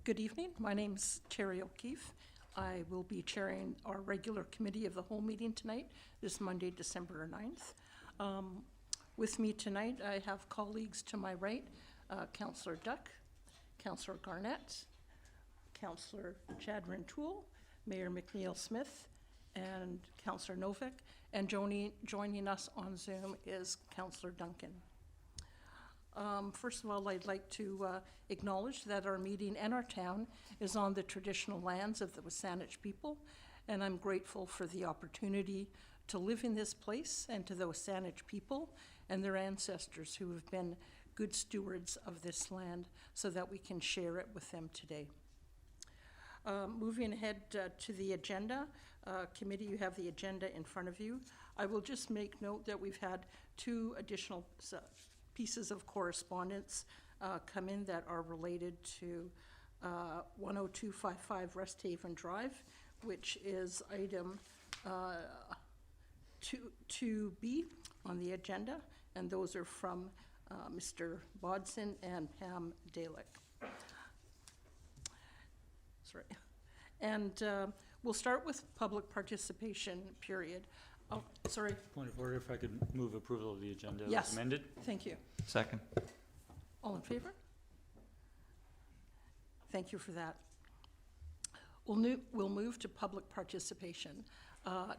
Good evening. My name's Terry O'Keefe. I will be chairing our regular committee of the whole meeting tonight, this Monday, December 9th. With me tonight, I have colleagues to my right, Councillor Duck, Councillor Garnett, Councillor Chad Rintoul, Mayor McNeil Smith, and Councillor Novick, and joining us on Zoom is Councillor Duncan. First of all, I'd like to acknowledge that our meeting and our town is on the traditional lands of the Wasanich people, and I'm grateful for the opportunity to live in this place and to the Wasanich people and their ancestors who have been good stewards of this land so that we can share it with them today. Moving ahead to the agenda, committee, you have the agenda in front of you. I will just make note that we've had two additional pieces of correspondence come in that are related to 10255 Resthaven Drive, which is item 2B on the agenda, and those are from Mr. Bodson and Pam Dalek. Sorry. And we'll start with public participation period. Oh, sorry. Point of order, if I could move approval of the agenda Yes. as amended. Thank you. Second. All in favor? Thank you for that. We'll move to public participation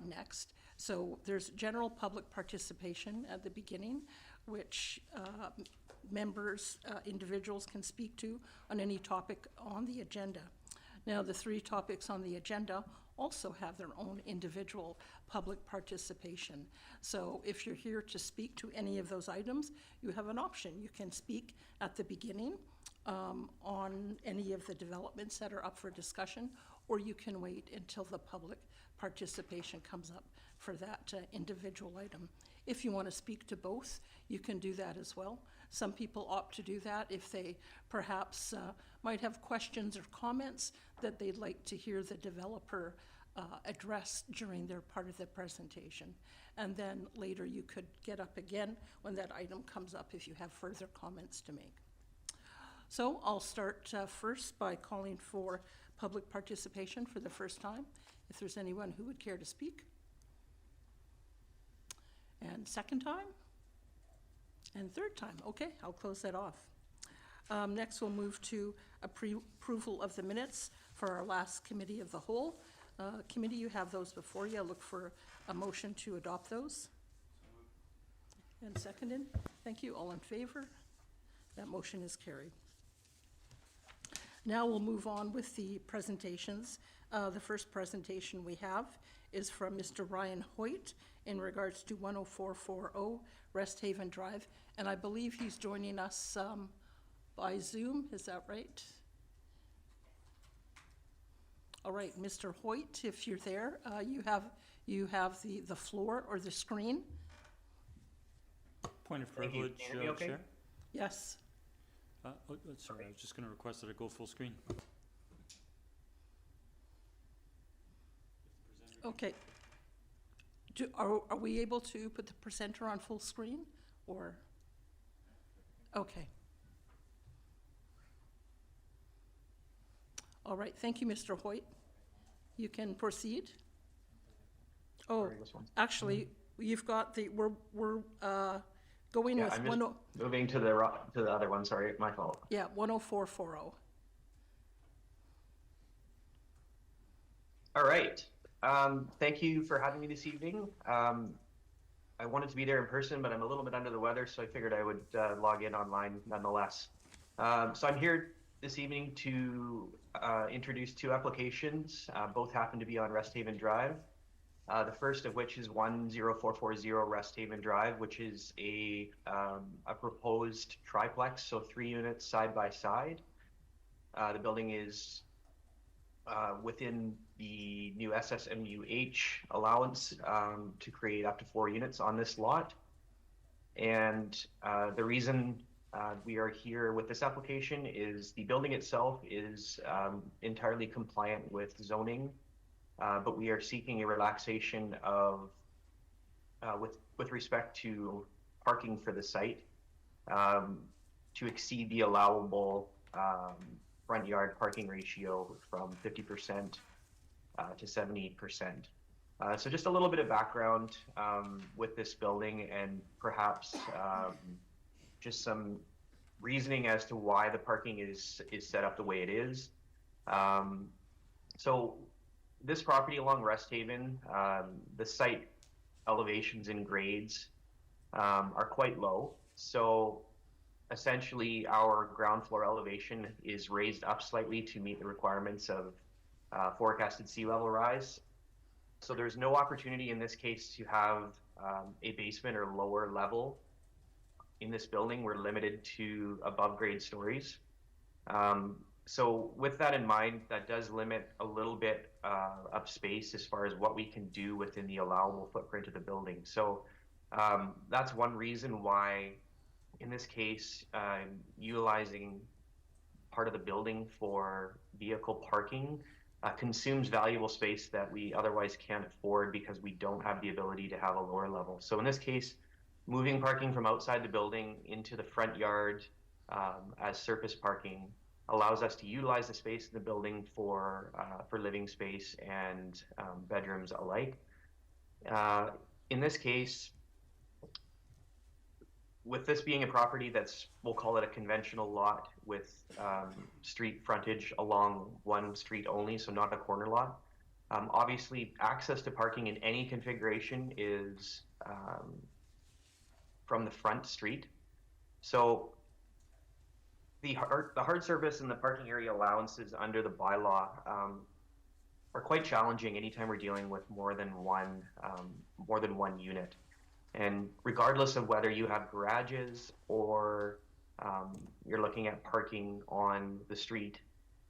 next. So there's general public participation at the beginning, which members, individuals can speak to on any topic on the agenda. Now, the three topics on the agenda also have their own individual public participation. So if you're here to speak to any of those items, you have an option. You can speak at the beginning on any of the developments that are up for discussion, or you can wait until the public participation comes up for that individual item. If you want to speak to both, you can do that as well. Some people opt to do that if they perhaps might have questions or comments that they'd like to hear the developer address during their part of the presentation. And then later you could get up again when that item comes up if you have further comments to make. So I'll start first by calling for public participation for the first time, if there's anyone who would care to speak. And second time, and third time. Okay, I'll close that off. Next, we'll move to approval of the minutes for our last committee of the whole. Committee, you have those before you. I'll look for a motion to adopt those. And seconded. Thank you. All in favor? That motion is carried. Now we'll move on with the presentations. The first presentation we have is from Mr. Ryan Hoyt in regards to 10440 Resthaven Drive. And I believe he's joining us by Zoom. Is that right? All right, Mr. Hoyt, if you're there, you have the floor or the screen. Point of privilege, okay? Chair. Yes. Sorry, I was just going to request that it go full screen. Okay. Are we able to put the presenter on full screen, or? Okay. All right, thank you, Mr. Hoyt. You can proceed. Oh, actually, you've got the, we're going with I'm just moving to the other one, sorry, my fault. Yeah, 10440. All right, thank you for having me this evening. I wanted to be there in person, but I'm a little bit under the weather, so I figured I would log in online nonetheless. So I'm here this evening to introduce two applications. Both happen to be on Resthaven Drive. The first of which is 10440 Resthaven Drive, which is a proposed triplex, so 3 units side by side. The building is within the new SSMUH allowance to create up to 4 units on this lot. And the reason we are here with this application is the building itself is entirely compliant with zoning, but we are seeking a relaxation of with respect to parking for the site to exceed the allowable front yard parking ratio from 50% to 70%. So just a little bit of background with this building, and perhaps just some reasoning as to why the parking is set up the way it is. So this property along Resthaven, the site elevations and grades are quite low. So essentially our ground floor elevation is raised up slightly to meet the requirements of forecasted sea level rise. So there's no opportunity in this case to have a basement or lower level in this building. We're limited to above grade stories. So with that in mind, that does limit a little bit of space as far as what we can do within the allowable footprint of the building. So that's one reason why, in this case, utilizing part of the building for vehicle parking consumes valuable space that we otherwise can't afford because we don't have the ability to have a lower level. So in this case, moving parking from outside the building into the front yard as surface parking allows us to utilize the space in the building for living space and bedrooms alike. In this case, with this being a property that's, we'll call it a conventional lot with street frontage along one street only, so not a corner lot, obviously access to parking in any configuration is from the front street. So the hard surface and the parking area allowances under the bylaw are quite challenging anytime we're dealing with more than one unit. And regardless of whether you have garages or you're looking at parking on the street,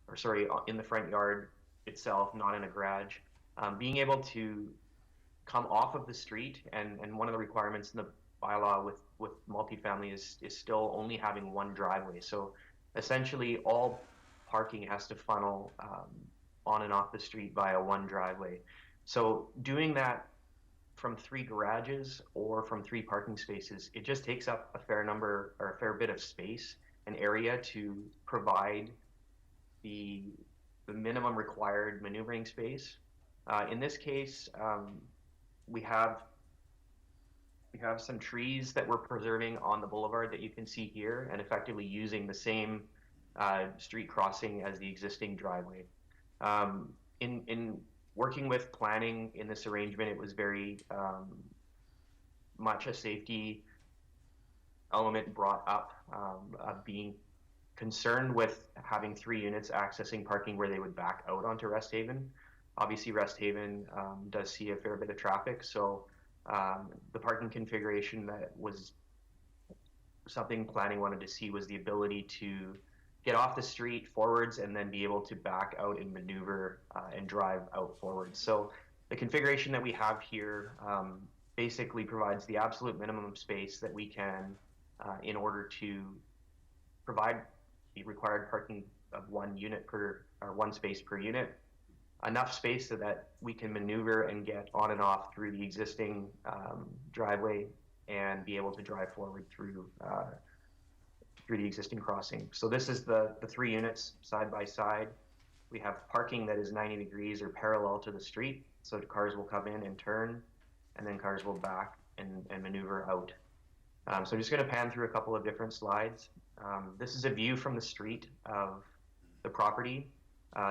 or sorry, in the front yard itself, not in a garage, being able to come off of the street, and one of the requirements in the bylaw with multifamily is still only having one driveway. So essentially all parking has to funnel on and off the street via one driveway. So doing that from 3 garages or from 3 parking spaces, it just takes up a fair bit of space and area to provide the minimum required maneuvering space. In this case, we have some trees that we're preserving on the boulevard that you can see here, and effectively using the same street crossing as the existing driveway. In working with planning in this arrangement, it was very much a safety element brought up of being concerned with having 3 units accessing parking where they would back out onto Resthaven. Obviously, Resthaven does see a fair bit of traffic, so the parking configuration that was something planning wanted to see was the ability to get off the street forwards and then be able to back out and maneuver and drive out forwards. So the configuration that we have here basically provides the absolute minimum space that we can in order to provide the required parking of 1 unit per, or 1 space per unit, enough space so that we can maneuver and get on and off through the existing driveway and be able to drive forward through the existing crossing. So this is the 3 units side by side. We have parking that is 90 degrees or parallel to the street, so cars will come in and turn, and then cars will back and maneuver out. So I'm just going to pan through a couple of different slides. This is a view from the street of the property.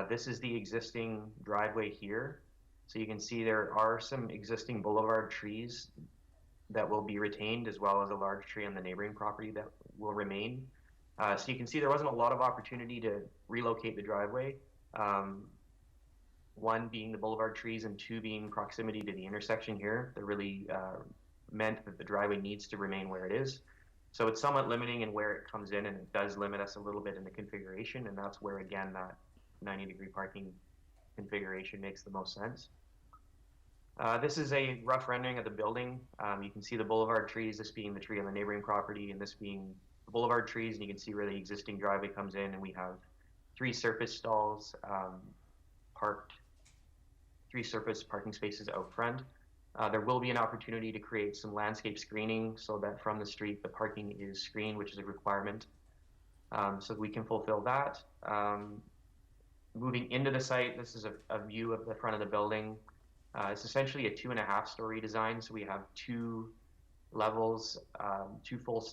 This is the existing driveway here. So you can see there are some existing boulevard trees that will be retained, as well as a large tree on the neighboring property that will remain. So you can see there wasn't a lot of opportunity to relocate the driveway. 1 being the boulevard trees, and 2 being proximity to the intersection here. That really meant that the driveway needs to remain where it is. So it's somewhat limiting in where it comes in, and it does limit us a little bit in the configuration, and that's where, again, that 90-degree parking configuration makes the most sense. This is a rough rendering of the building. You can see the boulevard trees, this being the tree on the neighboring property, and this being the boulevard trees, and you can see where the existing driveway comes in, and we have 3 surface stalls parked, 3 surface parking spaces out front. There will be an opportunity to create some landscape screening so that from the street the parking is screened, which is a requirement. so we can fulfill that. Moving into the site, this is a view of the front of the building. It's essentially a 2.5-story design, so we have 2 levels, 2 full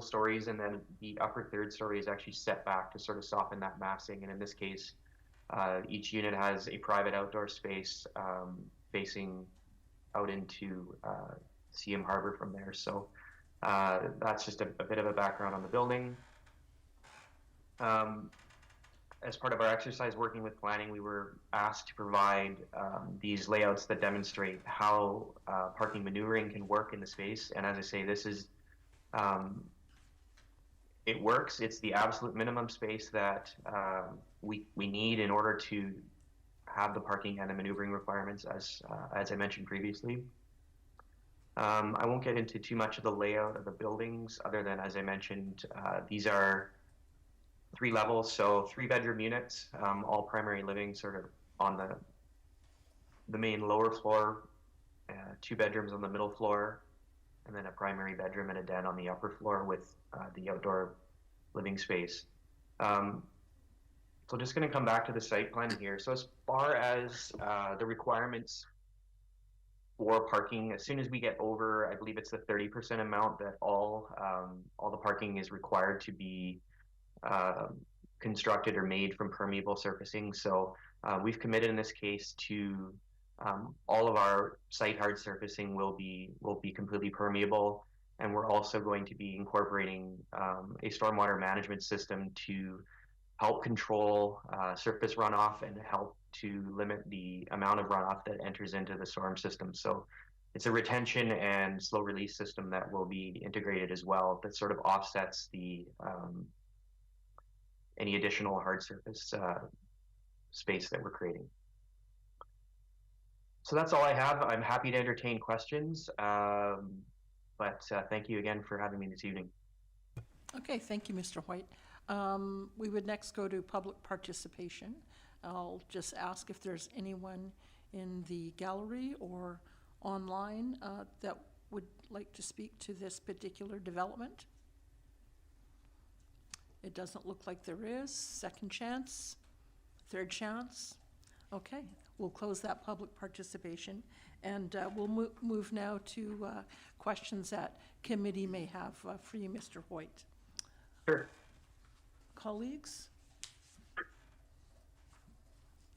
stories, and then the upper 3rd story is actually set back to sort of soften that massing. And in this case, each unit has a private outdoor space facing out into CM Harbor from there. So that's just a bit of a background on the building. As part of our exercise working with planning, we were asked to provide these layouts that demonstrate how parking maneuvering can work in the space. And as I say, this is, it works. It's the absolute minimum space that we need in order to have the parking and the maneuvering requirements as I mentioned previously. I won't get into too much of the layout of the buildings other than, as I mentioned, these are 3 levels, so 3-bedroom units, all primary living sort of on the main lower floor, 2 bedrooms on the middle floor, and then a primary bedroom and a den on the upper floor with the outdoor living space. So just going to come back to the site plan here. So as far as the requirements for parking, as soon as we get over, I believe it's the 30% amount that all the parking is required to be constructed or made from permeable surfacing. So we've committed in this case to all of our site hard surfacing will be completely permeable, and we're also going to be incorporating a stormwater management system to help control surface runoff and help to limit the amount of runoff that enters into the storm system. So it's a retention and slow release system that will be integrated as well that sort of offsets the any additional hard surface space that we're creating. So that's all I have. I'm happy to entertain questions, but thank you again for having me this evening. Okay, thank you, Mr. White. We would next go to public participation. I'll just ask if there's anyone in the gallery or online that would like to speak to this particular development. It doesn't look like there is. Second chance, third chance. Okay, we'll close that public participation, and we'll move now to questions that committee may have for you, Mr. White. Sure. Colleagues?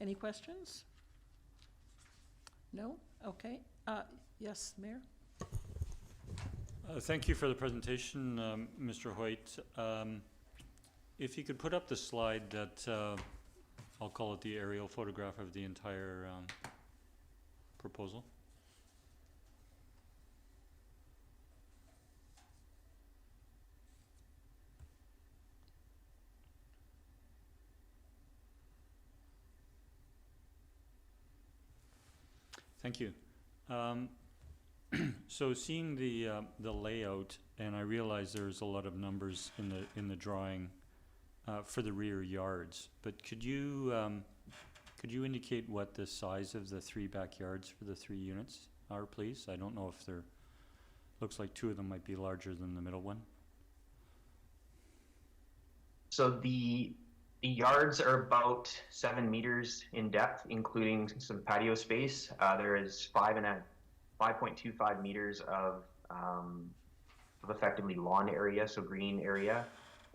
Any questions? No? Okay. Yes, Mayor? Thank you for the presentation, Mr. Hoyt. If you could put up the slide that, I'll call it the aerial photograph of the entire proposal. Thank you. So seeing the layout, and I realize there's a lot of numbers in the drawing for the rear yards, but could you indicate what the size of the 3 backyards for the 3 units are, please? I don't know if they're, looks like 2 of them might be larger than the middle one. So the yards are about 7 meters in depth, including some patio space. There is 5.25 meters of effectively lawn area, so green area,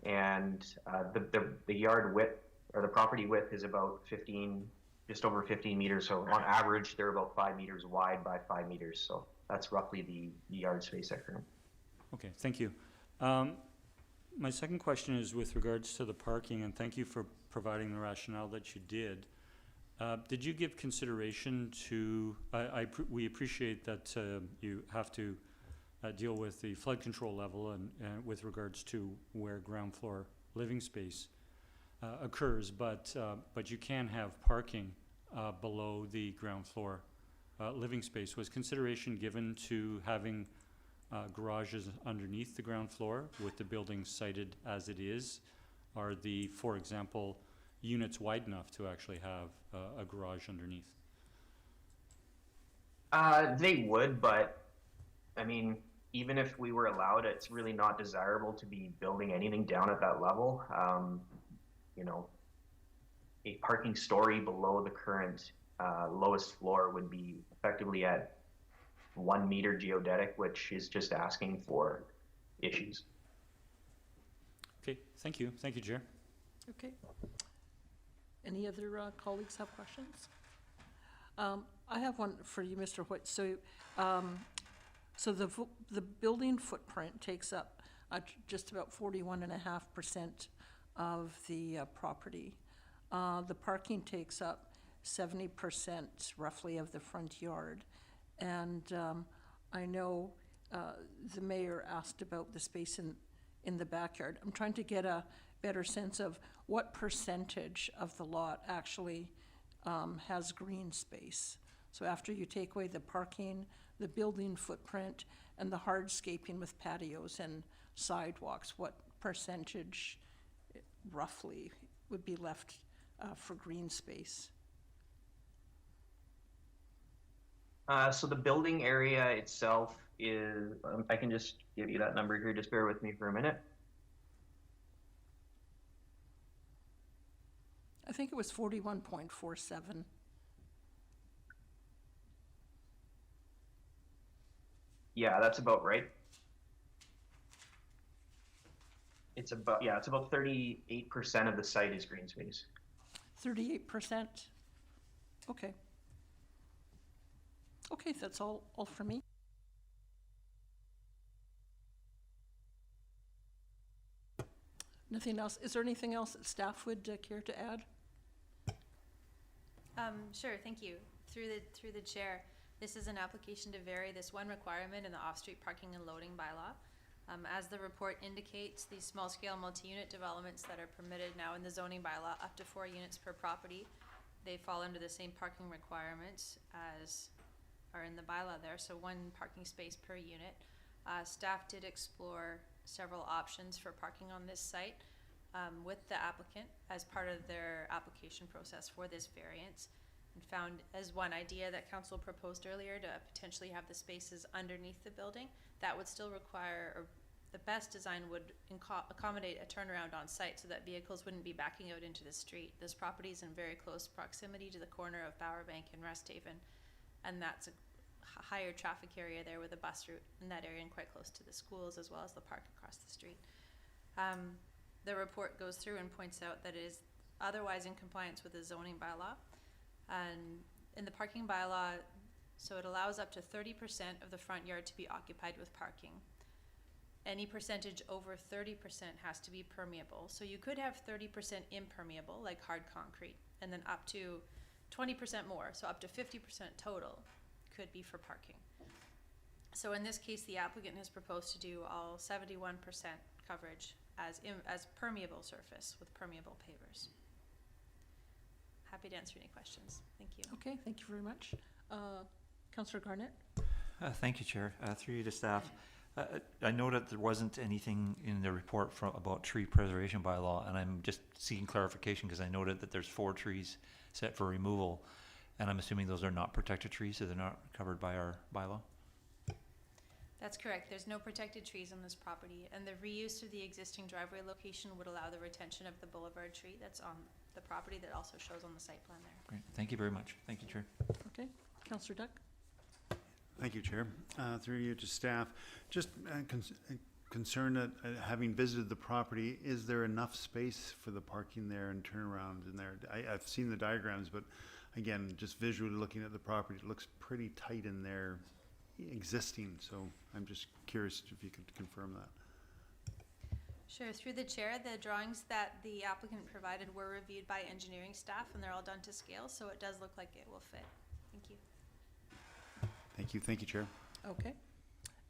and the yard width or the property width is about just over 15 meters. So on average, they're about 5 meters wide by 5 meters. So that's roughly the yard space at current. Okay, thank you. My second question is with regards to the parking, and thank you for providing the rationale that you did. Did you give consideration to, we appreciate that you have to deal with the flood control level and with regards to where ground floor living space occurs, but you can have parking below the ground floor living space. Was consideration given to having garages underneath the ground floor with the building sited as it is? Are the, for example, units wide enough to actually have a garage underneath? They would, but I mean, even if we were allowed, it's really not desirable to be building anything down at that level. You know, a parking story below the current lowest floor would be effectively at 1 meter geodetic, which is just asking for issues. Okay, thank you. Thank you, Chair. Okay. Any other colleagues have questions? I have one for you, Mr. Hoyt. So, the building footprint takes up just about 41.5% of the property. The parking takes up 70% roughly of the front yard. And I know the mayor asked about the space in the backyard. I'm trying to get a better sense of what percentage of the lot actually has green space. So after you take away the parking, the building footprint, and the hardscaping with patios and sidewalks, what percentage roughly would be left for green space? So the building area itself is, I can just give you that number here, just bear with me for a minute. I think it was 41.47. Yeah, that's about right. It's about 38% of the site is green space. 38%? Okay. Okay, that's all for me. Nothing else? Is there anything else that staff would care to add? Sure, thank you. Through the chair, this is an application to vary this one requirement in the off-street parking and loading bylaw. As the report indicates, these small-scale multi-unit developments that are permitted now in the zoning bylaw, up to 4 units per property, they fall under the same parking requirements as are in the bylaw there, so 1 parking space per unit. Staff did explore several options for parking on this site with the applicant as part of their application process for this variance, and found as one idea that council proposed earlier to potentially have the spaces underneath the building. That would still require, or the best design would accommodate a turnaround on site so that vehicles wouldn't be backing out into the street. This property is in very close proximity to the corner of Bowerbank and Resthaven, and that's a higher traffic area there with a bus route in that area and quite close to the schools as well as the park across the street. The report goes through and points out that it is otherwise in compliance with the zoning bylaw. And in the parking bylaw, so it allows up to 30% of the front yard to be occupied with parking. Any percentage over 30% has to be permeable. So you could have 30% impermeable, like hard concrete, and then up to 20% more, so up to 50% total could be for parking. So in this case, the applicant has proposed to do all 71% coverage as permeable surface with permeable pavers. Happy to answer any questions. Thank you. Okay, thank you very much. Councillor Garnett? Thank you, Chair. Through you to staff. I know that there wasn't anything in the report about tree preservation bylaw, and I'm just seeking clarification because I noted that there's 4 trees set for removal, and I'm assuming those are not protected trees, so they're not covered by our bylaw? That's correct. There's no protected trees on this property, and the reuse of the existing driveway location would allow the retention of the boulevard tree that's on the property that also shows on the site plan there. Great. Thank you very much. Thank you, Chair. Okay, Councillor Duck? Thank you, Chair. Through you to staff, just concerned that having visited the property, is there enough space for the parking there and turnaround in there? I've seen the diagrams, but again, just visually looking at the property, it looks pretty tight in there existing, so I'm just curious if you could confirm that. Sure. Through the chair, the drawings that the applicant provided were reviewed by engineering staff, and they're all done to scale, so it does look like it will fit. Thank you. Thank you. Thank you, Chair. Okay.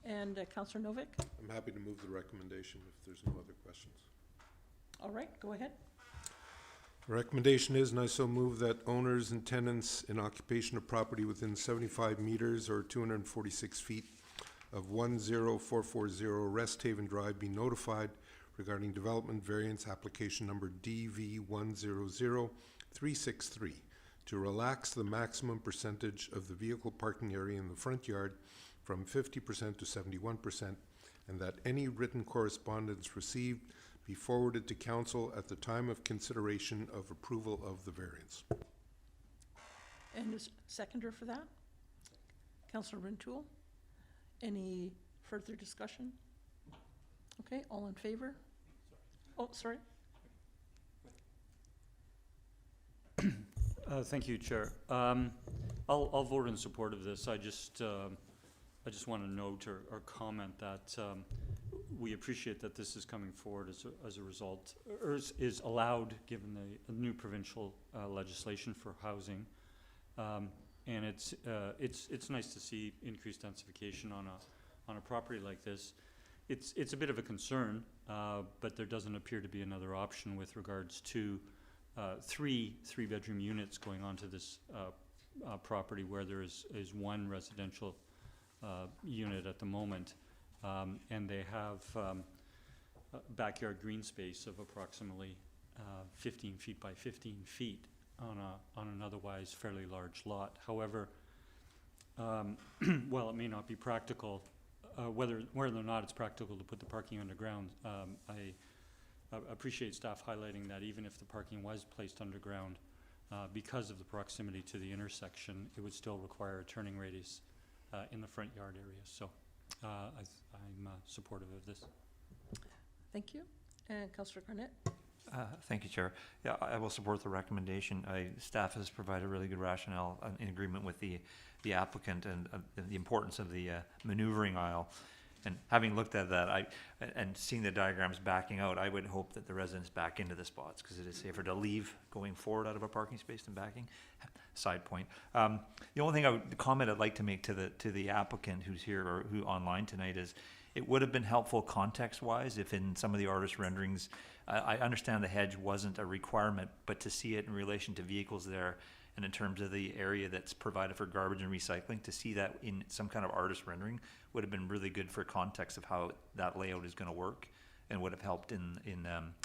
And Councillor Novick? I'm happy to move the recommendation if there's no other questions. All right, go ahead. The recommendation is, and I so move, that owners and tenants in occupation of property within 75 meters or 246 feet of 10440 Resthaven Drive be notified regarding development variance application number DV100363 to relax the maximum percentage of the vehicle parking area in the front yard from 50% to 71%, and that any written correspondence received be forwarded to council at the time of consideration of approval of the variance. And is seconder for that? Councillor Rintoul? Any further discussion? Okay, all in favor? Oh, sorry. Thank you, Chair. I'll vote in support of this. I just want to note or comment that we appreciate that this is coming forward as a result, or is allowed given the new provincial legislation for housing. And it's nice to see increased densification on a property like this. It's a bit of a concern, but there doesn't appear to be another option with regards to three-bedroom units going onto this property where there is one residential unit at the moment, and they have backyard green space of approximately 15 feet by 15 feet on an otherwise fairly large lot. However, while it may not be practical, whether or not it's practical to put the parking underground, I appreciate staff highlighting that even if the parking was placed underground, because of the proximity to the intersection, it would still require a turning radius in the front yard area. So I'm supportive of this. Thank you. And Councillor Garnett? Thank you, Chair. Yeah, I will support the recommendation. Staff has provided really good rationale in agreement with the applicant and the importance of the maneuvering aisle. And having looked at that, and seeing the diagrams backing out, I would hope that the residents back into the spots because it is safer to leave going forward out of a parking space than backing. Side point. The only comment I'd like to make to the applicant who's here or who online tonight is, it would have been helpful context-wise if in some of the artist renderings, I understand the hedge wasn't a requirement, but to see it in relation to vehicles there and in terms of the area that's provided for garbage and recycling, to see that in some kind of artist rendering would have been really good for context of how that layout is going to work, and would have helped in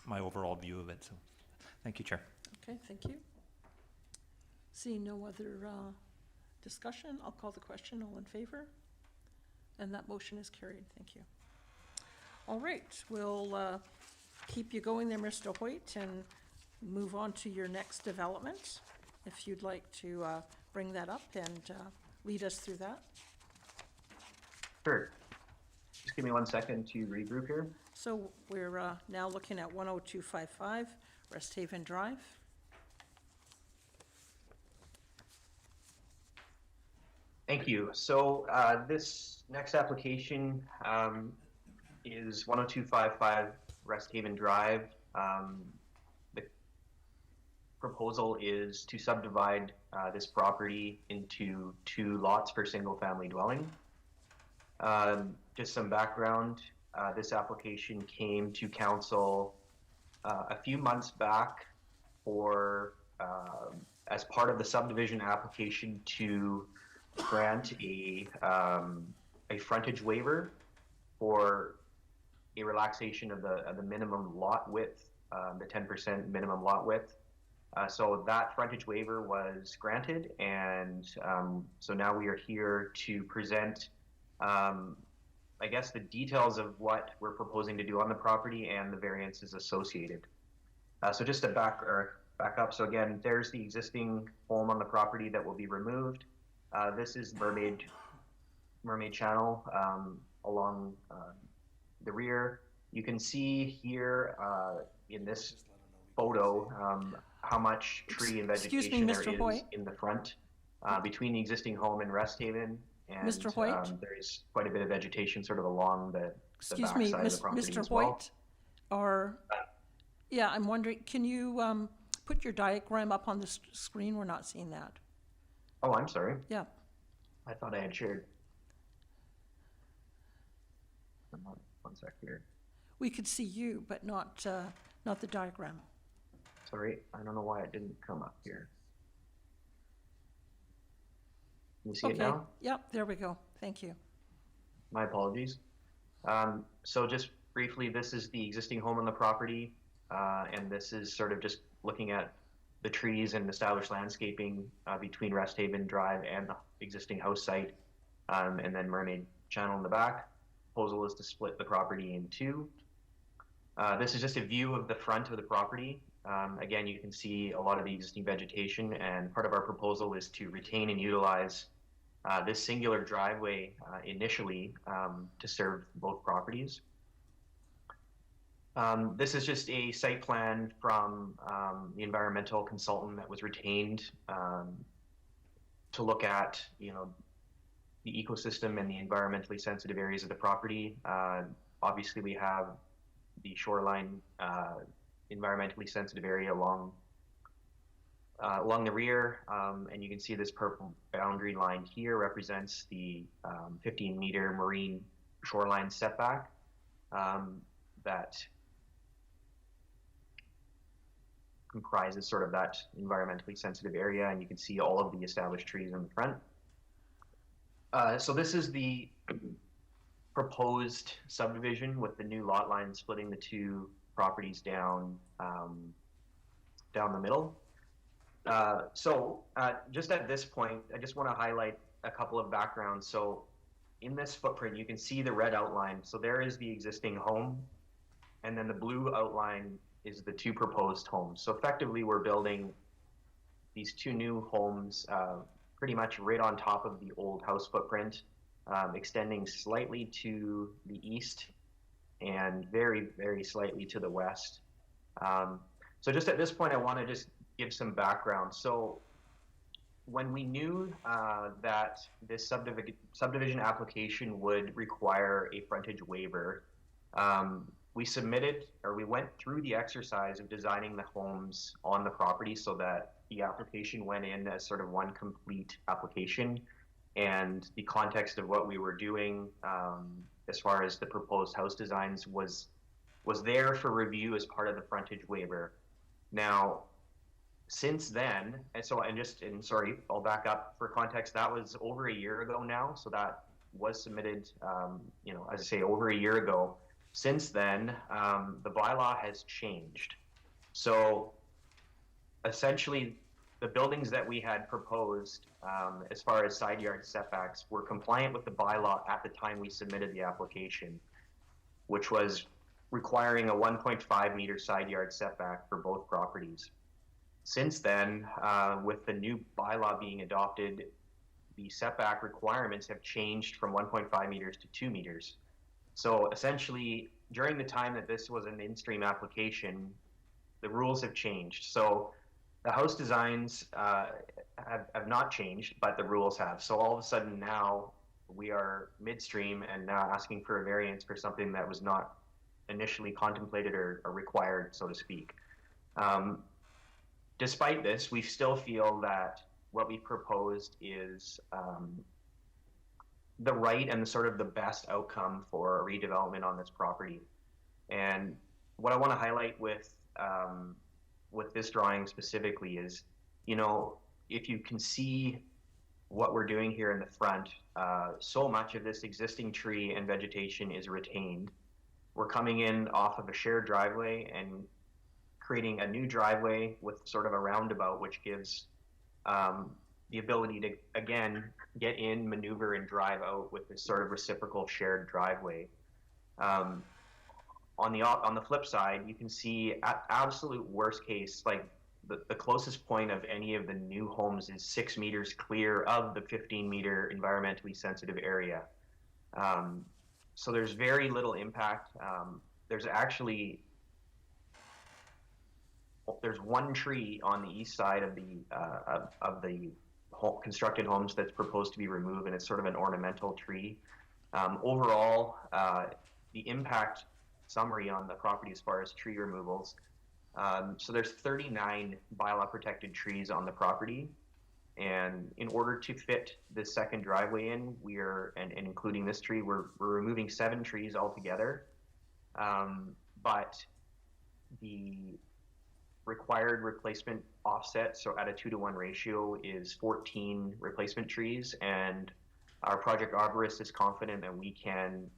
my overall view of it. So thank you, Chair. Okay, thank you. Seeing no other discussion, I'll call the question. All in favor? And that motion is carried. Thank you. All right, we'll keep you going there, Mr. Hoyt, and move on to your next development, if you'd like to bring that up and lead us through that. Sure. Just give me 1 second to regroup here. So we're now looking at 10255 Resthaven Drive. Thank you. So this next application is 10255 Resthaven Drive. The proposal is to subdivide this property into 2 lots for single-family dwelling. Just some background, this application came to council a few months back for as part of the subdivision application to grant a frontage waiver for a relaxation of the minimum lot width, the 10% minimum lot width. So that frontage waiver was granted, and so now we are here to present I guess the details of what we're proposing to do on the property and the variances associated. So just to back up, so again, there's the existing home on the property that will be removed. This is Mermaid Channel along the rear. You can see here in this photo how much tree and vegetation there is Hoyt. in the front between the existing home and Resthaven. And Mr. Hoyt? there's quite a bit of vegetation sort of along the Excuse back me, side of the property Mr. as well. Hoyt, or, yeah, I'm wondering, can you put your diagram up on the screen? We're not seeing that. Oh, I'm sorry. Yeah. I thought I had shared. One sec here. We could see you, but not the diagram. Sorry, I don't know why it didn't come up here. Can you see it now? Yep, there we go. Thank you. My apologies. So just briefly, this is the existing home on the property, and this is sort of just looking at the trees and established landscaping between Resthaven Drive and the existing house site. and then Mermaid Channel in the back. Proposal is to split the property in two. This is just a view of the front of the property. Again, you can see a lot of the existing vegetation, and part of our proposal is to retain and utilize this singular driveway initially to serve both properties. This is just a site plan from the environmental consultant that was retained to look at, you know, the ecosystem and the environmentally sensitive areas of the property. Obviously, we have the shoreline environmentally sensitive area along the rear, and you can see this purple boundary line here represents the 15-meter marine shoreline setback that comprises sort of that environmentally sensitive area, and you can see all of the established trees in the front. So this is the proposed subdivision with the new lot line splitting the two properties down the middle. Just at this point, I just want to highlight a couple of backgrounds. So in this footprint, you can see the red outline. So there is the existing home, and then the blue outline is the two proposed homes. So effectively, we're building these two new homes pretty much right on top of the old house footprint, extending slightly to the east and very, very slightly to the west. So just at this point, I want to just give some background. So when we knew that this subdivision application would require a frontage waiver, we went through the exercise of designing the homes on the property so that the application went in as sort of one complete application, and the context of what we were doing as far as the proposed house designs was there for review as part of the frontage waiver. Now, since then, sorry, I'll back up for context. That was over a year ago now, so that was submitted, as I say, over a year ago. Since then, the bylaw has changed. So essentially, the buildings that we had proposed as far as side yard setbacks were compliant with the bylaw at the time we submitted the application, which was requiring a 1.5 meter side yard setback for both properties. Since then, with the new bylaw being adopted, the setback requirements have changed from 1.5 meters to 2 meters. So essentially, during the time that this was an in-stream application, the rules have changed. So the house designs have not changed, but the rules have. So all of a sudden now we are midstream and now asking for a variance for something that was not initially contemplated or required, so to speak. Despite this, we still feel that what we proposed is the right and sort of the best outcome for redevelopment on this property. And what I want to highlight with this drawing specifically is, if you can see what we're doing here in the front, so much of this existing tree and vegetation is retained. We're coming in off of a shared driveway and creating a new driveway with sort of a roundabout, which gives the ability to, again, get in, maneuver, and drive out with this sort of reciprocal shared driveway. On the flip side, you can see at absolute worst case, like the closest point of any of the new homes is 6 meters clear of the 15-meter environmentally sensitive area. So there's very little impact. There's one tree on the east side of the constructed homes that's proposed to be removed, and it's sort of an ornamental tree. Overall, the impact summary on the property as far as tree removals. So there's 39 bylaw protected trees on the property, and in order to fit this second driveway in, and including this tree, we're removing 7 trees altogether. But the required replacement offset, so at a 2-to-1 ratio, is 14 replacement trees, and our project arborist is confident that we can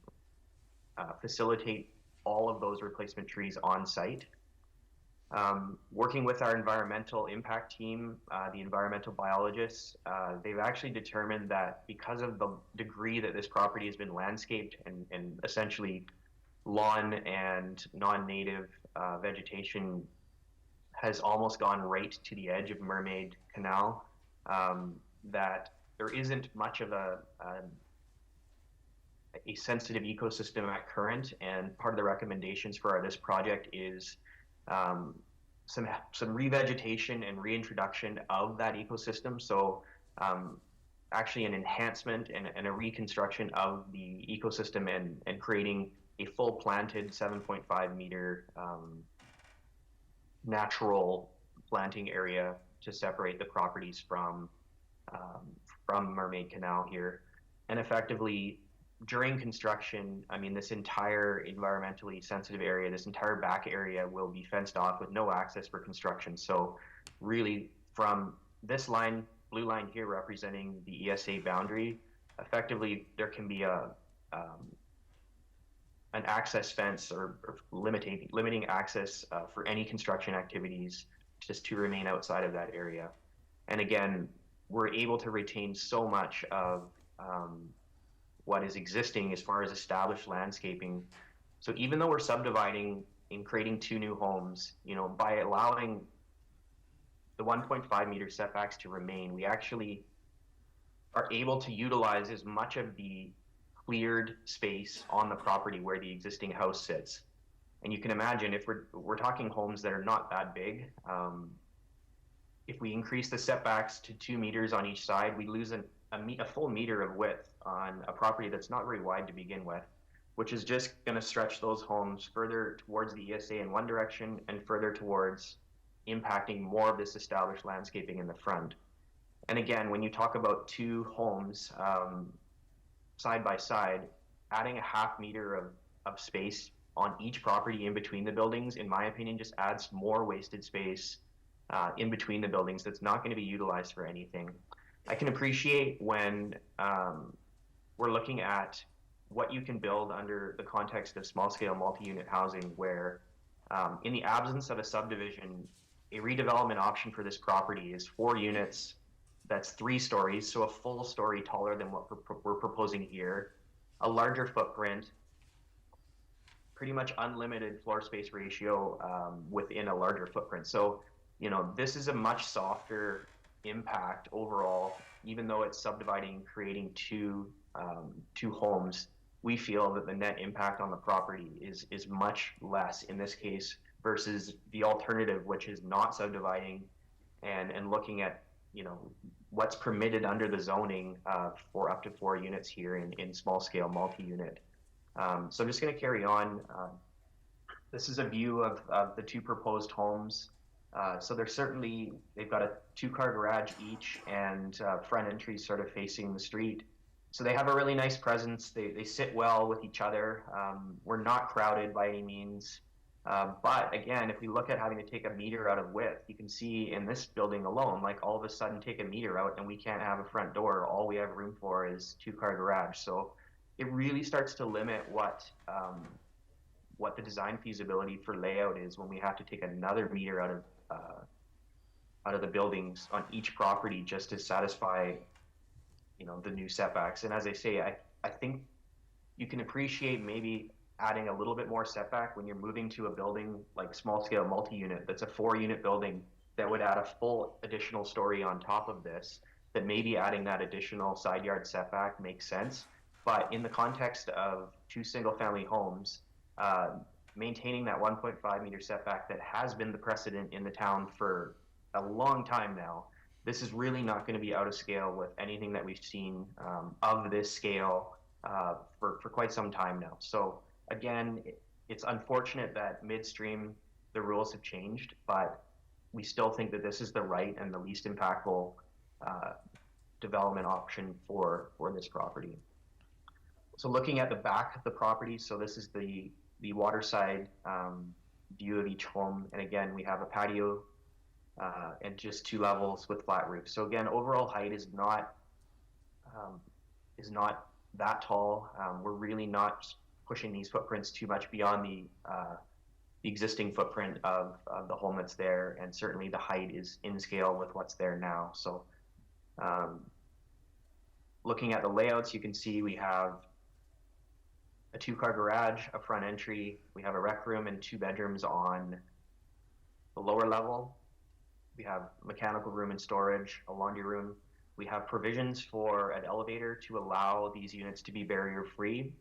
facilitate all of those replacement trees on site. Working with our environmental impact team, the environmental biologists, they've actually determined that because of the degree that this property has been landscaped and essentially lawn and non-native vegetation has almost gone right to the edge of Mermaid Canal, that there isn't much of a sensitive ecosystem at current, and part of the recommendations for this project is some revegetation and reintroduction of that ecosystem. So actually an enhancement and a reconstruction of the ecosystem and creating a full planted 7.5 meter natural planting area to separate the properties from Mermaid Canal here. And effectively, during construction, I mean, this entire environmentally sensitive area, this entire back area will be fenced off with no access for construction. So really from this line, blue line here representing the ESA boundary, effectively there can be an access fence or limiting access for any construction activities just to remain outside of that area. And again, we're able to retain so much of what is existing as far as established landscaping. So even though we're subdividing and creating 2 new homes, you know, by allowing the 1.5 meter setbacks to remain, we actually are able to utilize as much of the cleared space on the property where the existing house sits. And you can imagine if we're talking homes that are not that big, if we increase the setbacks to 2 meters on each side, we lose a full meter of width on a property that's not very wide to begin with, which is just going to stretch those homes further towards the ESA in one direction and further towards impacting more of this established landscaping in the front. And again, when you talk about 2 homes side by side, adding a half meter of space on each property in between the buildings, in my opinion, just adds more wasted space in between the buildings that's not going to be utilized for anything. I can appreciate when we're looking at what you can build under the context of small-scale multi-unit housing, where in the absence of a subdivision, a redevelopment option for this property is 4 units, that's 3 stories, so a full story taller than what we're proposing here, a larger footprint, pretty much unlimited floor space ratio within a larger footprint. So, you know, this is a much softer impact overall, even though it's subdividing, creating 2 homes. We feel that the net impact on the property is much less in this case versus the alternative, which is not subdividing and looking at, you know, what's permitted under the zoning for up to 4 units here in small scale multi-unit. So I'm just going to carry on. This is a view of the 2 proposed homes. So they've got a 2-car garage each and front entry sort of facing the street. So they have a really nice presence. They sit well with each other. We're not crowded by any means. But again, if we look at having to take a meter out of width, you can see in this building alone, like all of a sudden take a meter out and we can't have a front door. All we have room for is 2-car garage. So it really starts to limit what the design feasibility for layout is when we have to take another meter out of the buildings on each property just to satisfy, you know, the new setbacks. And as I say, I think you can appreciate maybe adding a little bit more setback when you're moving to a building like small scale multi-unit that's a 4-unit building that would add a full additional story on top of this, that maybe adding that additional side yard setback makes sense. But in the context of 2 single-family homes, maintaining that 1.5 meter setback that has been the precedent in the town for a long time now, this is really not going to be out of scale with anything that we've seen of this scale for quite some time now. So again, it's unfortunate that midstream the rules have changed, but we still think that this is the right and the least impactful development option for this property. So looking at the back of the property, so this is the waterside view of each home, and again we have a patio and just 2 levels with flat roofs. So again, overall height is not that tall. We're really not pushing these footprints too much beyond existing footprint of the home that's there, and certainly the height is in scale with what's there now. So looking at the layouts, you can see we have a 2-car garage, a front entry, we have a rec room and 2 bedrooms on the lower level. We have mechanical room and storage, a laundry room. We have provisions for an elevator to allow these units to be barrier-free.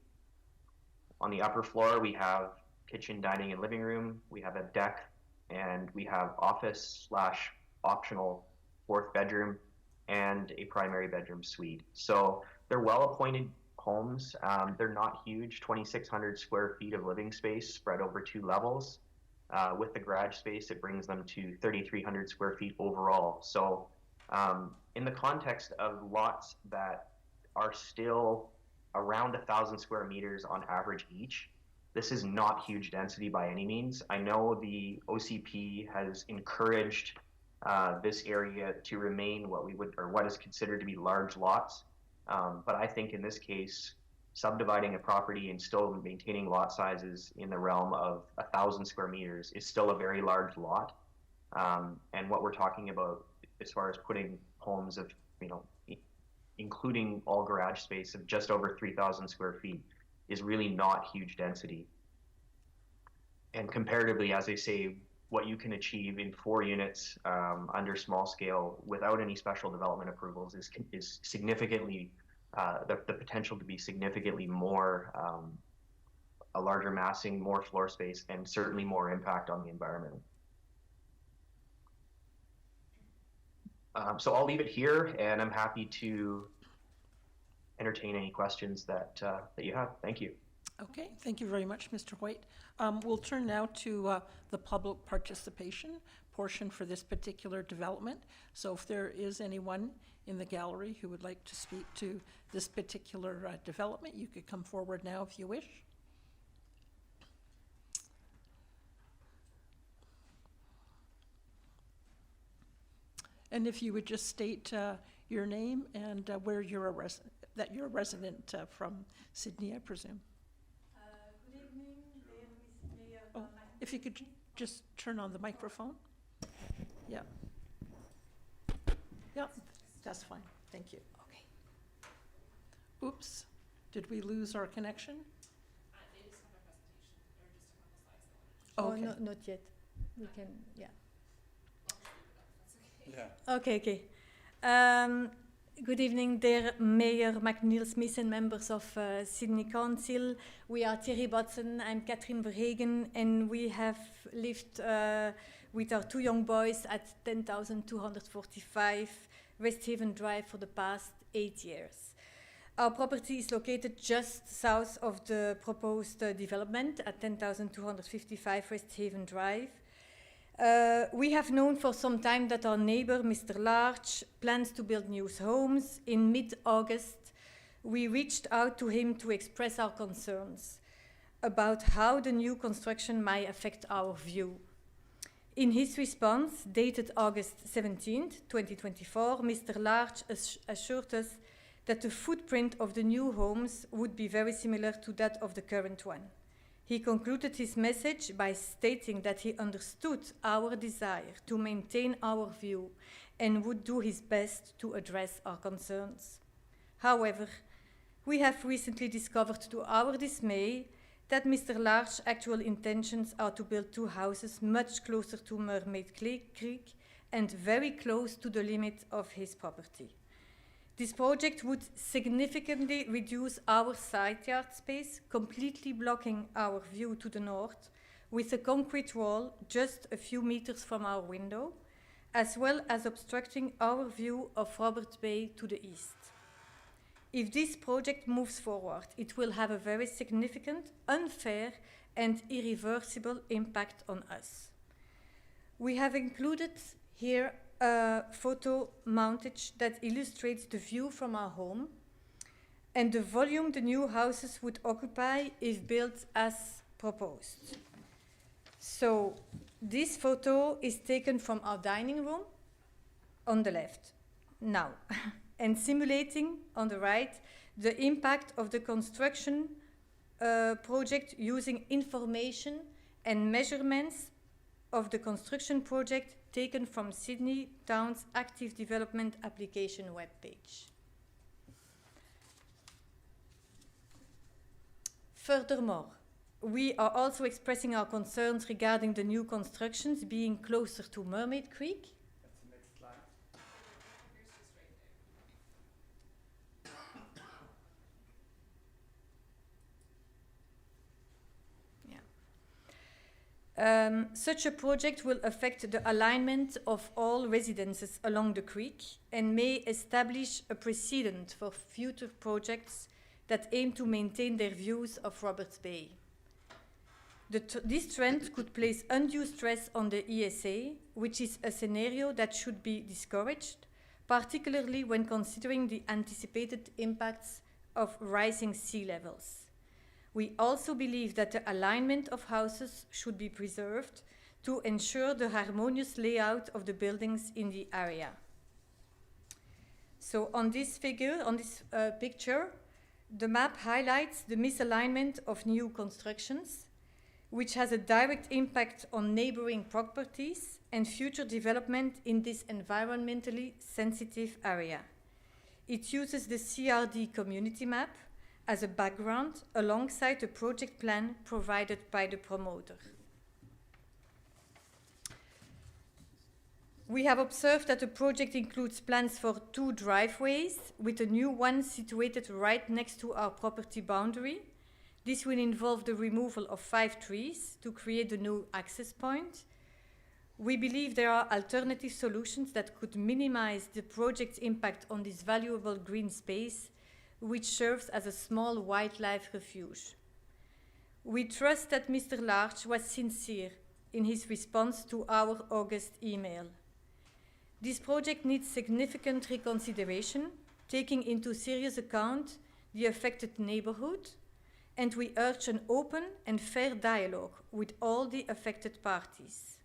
On the upper floor, we have kitchen, dining, and living room. We have a deck, and we have office/optional 4th bedroom and a primary bedroom suite. So they're well-appointed homes. They're not huge, 2,600 square feet of living space spread over 2 levels. With the garage space, it brings them to 3,300 square feet overall. So in the context of lots that are still around 1,000 square meters on average each, this is not huge density by any means. I know the OCP has encouraged this area to remain what is considered to be large lots. But I think in this case, subdividing a property and still maintaining lot sizes in the realm of 1,000 square meters is still a very large lot. And what we're talking about as far as putting homes of, including all garage space of just over 3,000 square feet is really not huge density. And comparatively, as I say, what you can achieve in 4 units under small scale without any special development approvals is significantly, the potential to be significantly more, a larger massing, more floor space, and certainly more impact on the environment. So I'll leave it here, and I'm happy to entertain any questions that you have. Thank you. Okay, thank you very much, Mr. White. We'll turn now to the public participation portion for this particular development. So if there is anyone in the gallery who would like to speak to this particular development, you could come forward now if you wish. And if you would just state your name and where you're a resident from Sydney, I presume. Good evening, dear Mayor. Oh, if you could just turn on the microphone. Yeah. Yeah, that's fine. Thank you. Okay. Oops, did we lose our connection? They just have a presentation. Oh, They're just on the slides. no, not yet. We can, yeah. Yeah. Okay. Good evening, dear Mayor McNeil Smith and members of Sydney Council. We are Thierry Botson, I'm Catherine Verhegen, and we have lived with our 2 young boys at 10,245 Resthaven Drive for the past 8 years. Our property is located just south of the proposed development at 10,255 Resthaven Drive. We have known for some time that our neighbor, Mr. Larch, plans to build new homes. In mid-August, we reached out to him to express our concerns about how the new construction might affect our view. In his response, dated August 17th, 2024, Mr. Larch assured us that the footprint of the new homes would be very similar to that of the current one. He concluded his message by stating that he understood our desire to maintain our view and would do his best to address our concerns. However, we have recently discovered to our dismay that Mr. Larch's actual intentions are to build 2 houses much closer to Mermaid Creek and very close to the limit of his property. This project would significantly reduce our side yard space, completely blocking our view to the north, with a concrete wall just a few meters from our window, as well as obstructing our view of Robert Bay to the east. If this project moves forward, it will have a very significant, unfair, and irreversible impact on us. We have included here a photo montage that illustrates the view from our home and the volume the new houses would occupy if built as proposed. So this photo is taken from our dining room on the left now and simulating on the right the impact of the construction project using information and measurements of the construction project taken from Sydney Town's Active Development Application webpage. Furthermore, we are also expressing our concerns regarding the new constructions being closer to Mermaid Creek. That's the next slide. Here's just right there. Such a project will affect the alignment of all residences along the creek and may establish a precedent for future projects that aim to maintain their views of Roberts Bay. This trend could place undue stress on the ESA, which is a scenario that should be discouraged, particularly when considering the anticipated impacts of rising sea levels. We also believe that the alignment of houses should be preserved to ensure the harmonious layout of the buildings in the area. So on this picture, the map highlights the misalignment of new constructions, which has a direct impact on neighboring properties and future development in this environmentally sensitive area. It uses the CRD community map as a background alongside the project plan provided by the promoter. We have observed that the project includes plans for 2 driveways, with a new one situated right next to our property boundary. This will involve the removal of 5 trees to create a new access point. We believe there are alternative solutions that could minimize the project's impact on this valuable green space, which serves as a small wildlife refuge. We trust that Mr. Larch was sincere in his response to our August email. This project needs significant reconsideration, taking into serious account the affected neighborhood, and we urge an open and fair dialogue with all the affected parties.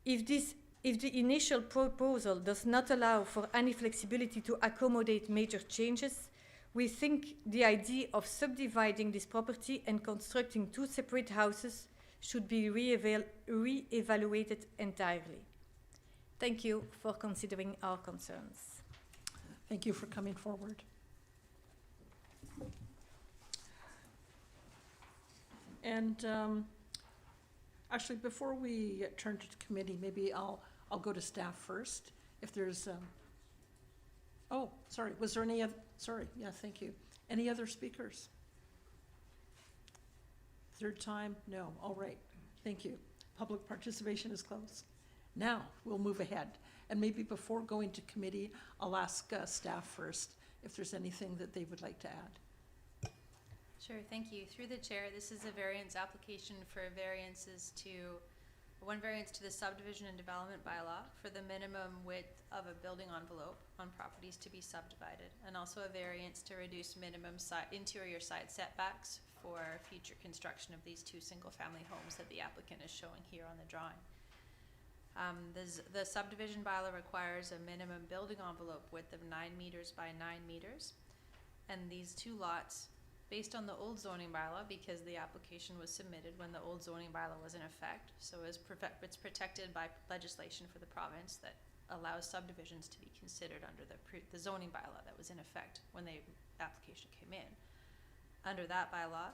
If the initial proposal does not allow for any flexibility to accommodate major changes, we think the idea of subdividing this property and constructing 2 separate houses should be re-evaluated entirely. Thank you for considering our concerns. Thank you for coming forward. And actually, before we turn to the committee, maybe I'll go to staff first. If there's, oh, sorry, was there any other, sorry, yeah, thank you. Any other speakers? Third time? No, all right, thank you. Public participation is closed. Now, we'll move ahead. And maybe before going to committee, I'll ask staff first if there's anything that they would like to add. Sure, thank you. Through the chair, this is a variance application for variances to, one variance to the subdivision and development bylaw for the minimum width of a building envelope on properties to be subdivided, and also a variance to reduce minimum interior side setbacks for future construction of these 2 single-family homes that the applicant is showing here on the drawing. The subdivision bylaw requires a minimum building envelope width of 9 meters by 9 meters, and these 2 lots, based on the old zoning bylaw, because the application was submitted when the old zoning bylaw was in effect, so it's protected by legislation for the province that allows subdivisions to be considered under the zoning bylaw that was in effect when the application came in. Under that bylaw,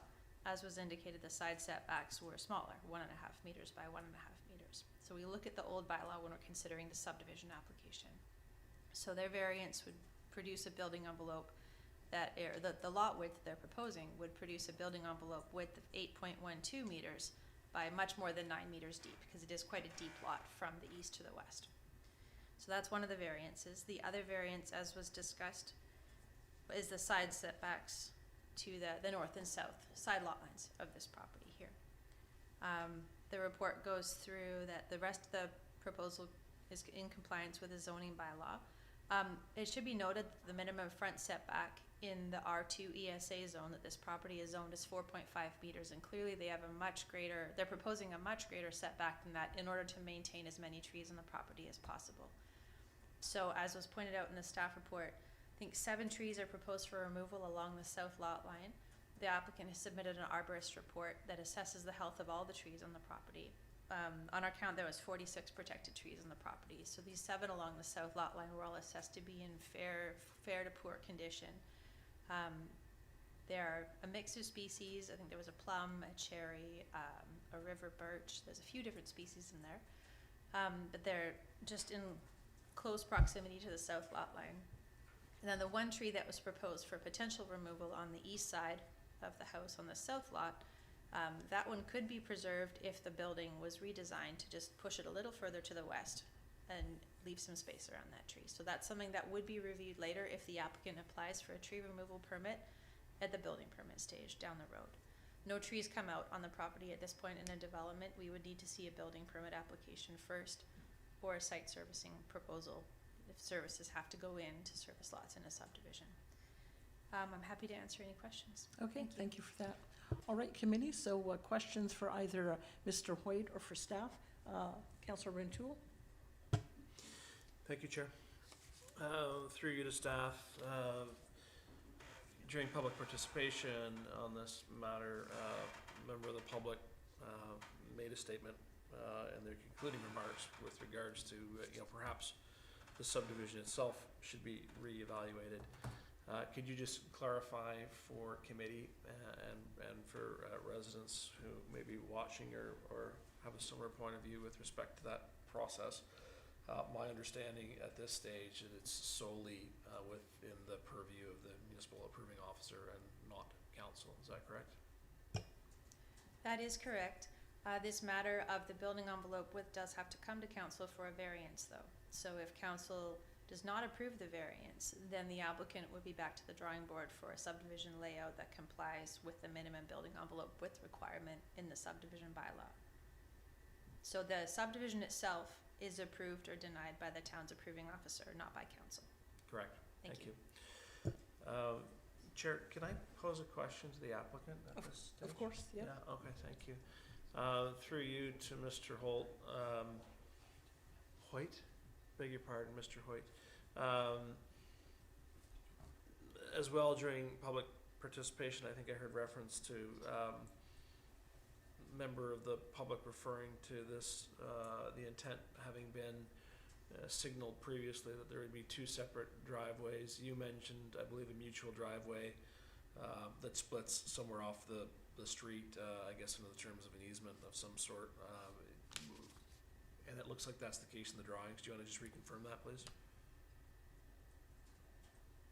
as was indicated, the side setbacks were smaller, 1.5 meters by 1.5 meters. So we look at the old bylaw when we're considering the subdivision application. So their variance would produce a building envelope that, the lot width they're proposing would produce a building envelope width of 8.12 meters by much more than 9 meters deep, because it is quite a deep lot from the east to the west. So that's one of the variances. The other variance, as was discussed, is the side setbacks to the north and south side lot lines of this property here. The report goes through that the rest of the proposal is in compliance with the zoning bylaw. It should be noted that the minimum front setback in the R2 ESA zone that this property is zoned is 4.5 meters, and clearly they have a much greater, they're proposing a much greater setback than that in order to maintain as many trees on the property as possible. So as was pointed out in the staff report, I think 7 trees are proposed for removal along the south lot line, the applicant has submitted an arborist report that assesses the health of all the trees on the property. On our count, there was 46 protected trees on the property. So these 7 along the south lot line were all assessed to be in fair to poor condition. There are a mix of species. I think there was a plum, a cherry, a river birch. There's a few different species in there. But they're just in close proximity to the south lot line. And then the one tree that was proposed for potential removal on the east side of the house on the south lot, that one could be preserved if the building was redesigned to just push it a little further to the west and leave some space around that tree. So that's something that would be reviewed later if the applicant applies for a tree removal permit at the building permit stage down the road. No trees come out on the property at this point in a development. We would need to see a building permit application first or a site servicing proposal if services have to go in to service lots in a subdivision. I'm happy to answer any questions. Okay, thank you for that. All right, committee, so questions for either Mr. Hoyt or for staff? Councillor Rintoul? Thank you, Chair. Through you to staff, during public participation on this matter, a member of the public made a statement in their concluding remarks with regards to, perhaps the subdivision itself should be reevaluated. Could you just clarify for committee and for residents who may be watching or have a similar point of view with respect to that process? My understanding at this stage that it's solely within the purview of the municipal approving officer and not council. Is that correct? That is correct. This matter of the building envelope width does have to come to council for a variance though. So if council does not approve the variance, then the applicant would be back to the drawing board for a subdivision layout that complies with the minimum building envelope width requirement in the subdivision bylaw. So the subdivision itself is approved or denied by the town's approving officer, not by council. Correct. Thank you. Chair, can I pose a question to the applicant at this stage? Of course, yeah. Okay, thank you. Through you to Mr. Holt, Hoyt, beg your pardon, Mr. Hoyt. As well, during public participation, I think I heard reference to member of the public referring to this, the intent having been signaled previously that there would be 2 separate driveways. You mentioned, I believe, a mutual driveway that splits somewhere off the street, I guess under the terms of an easement of some sort. And it looks like that's the case in the drawings. Do you want to just reconfirm that, please?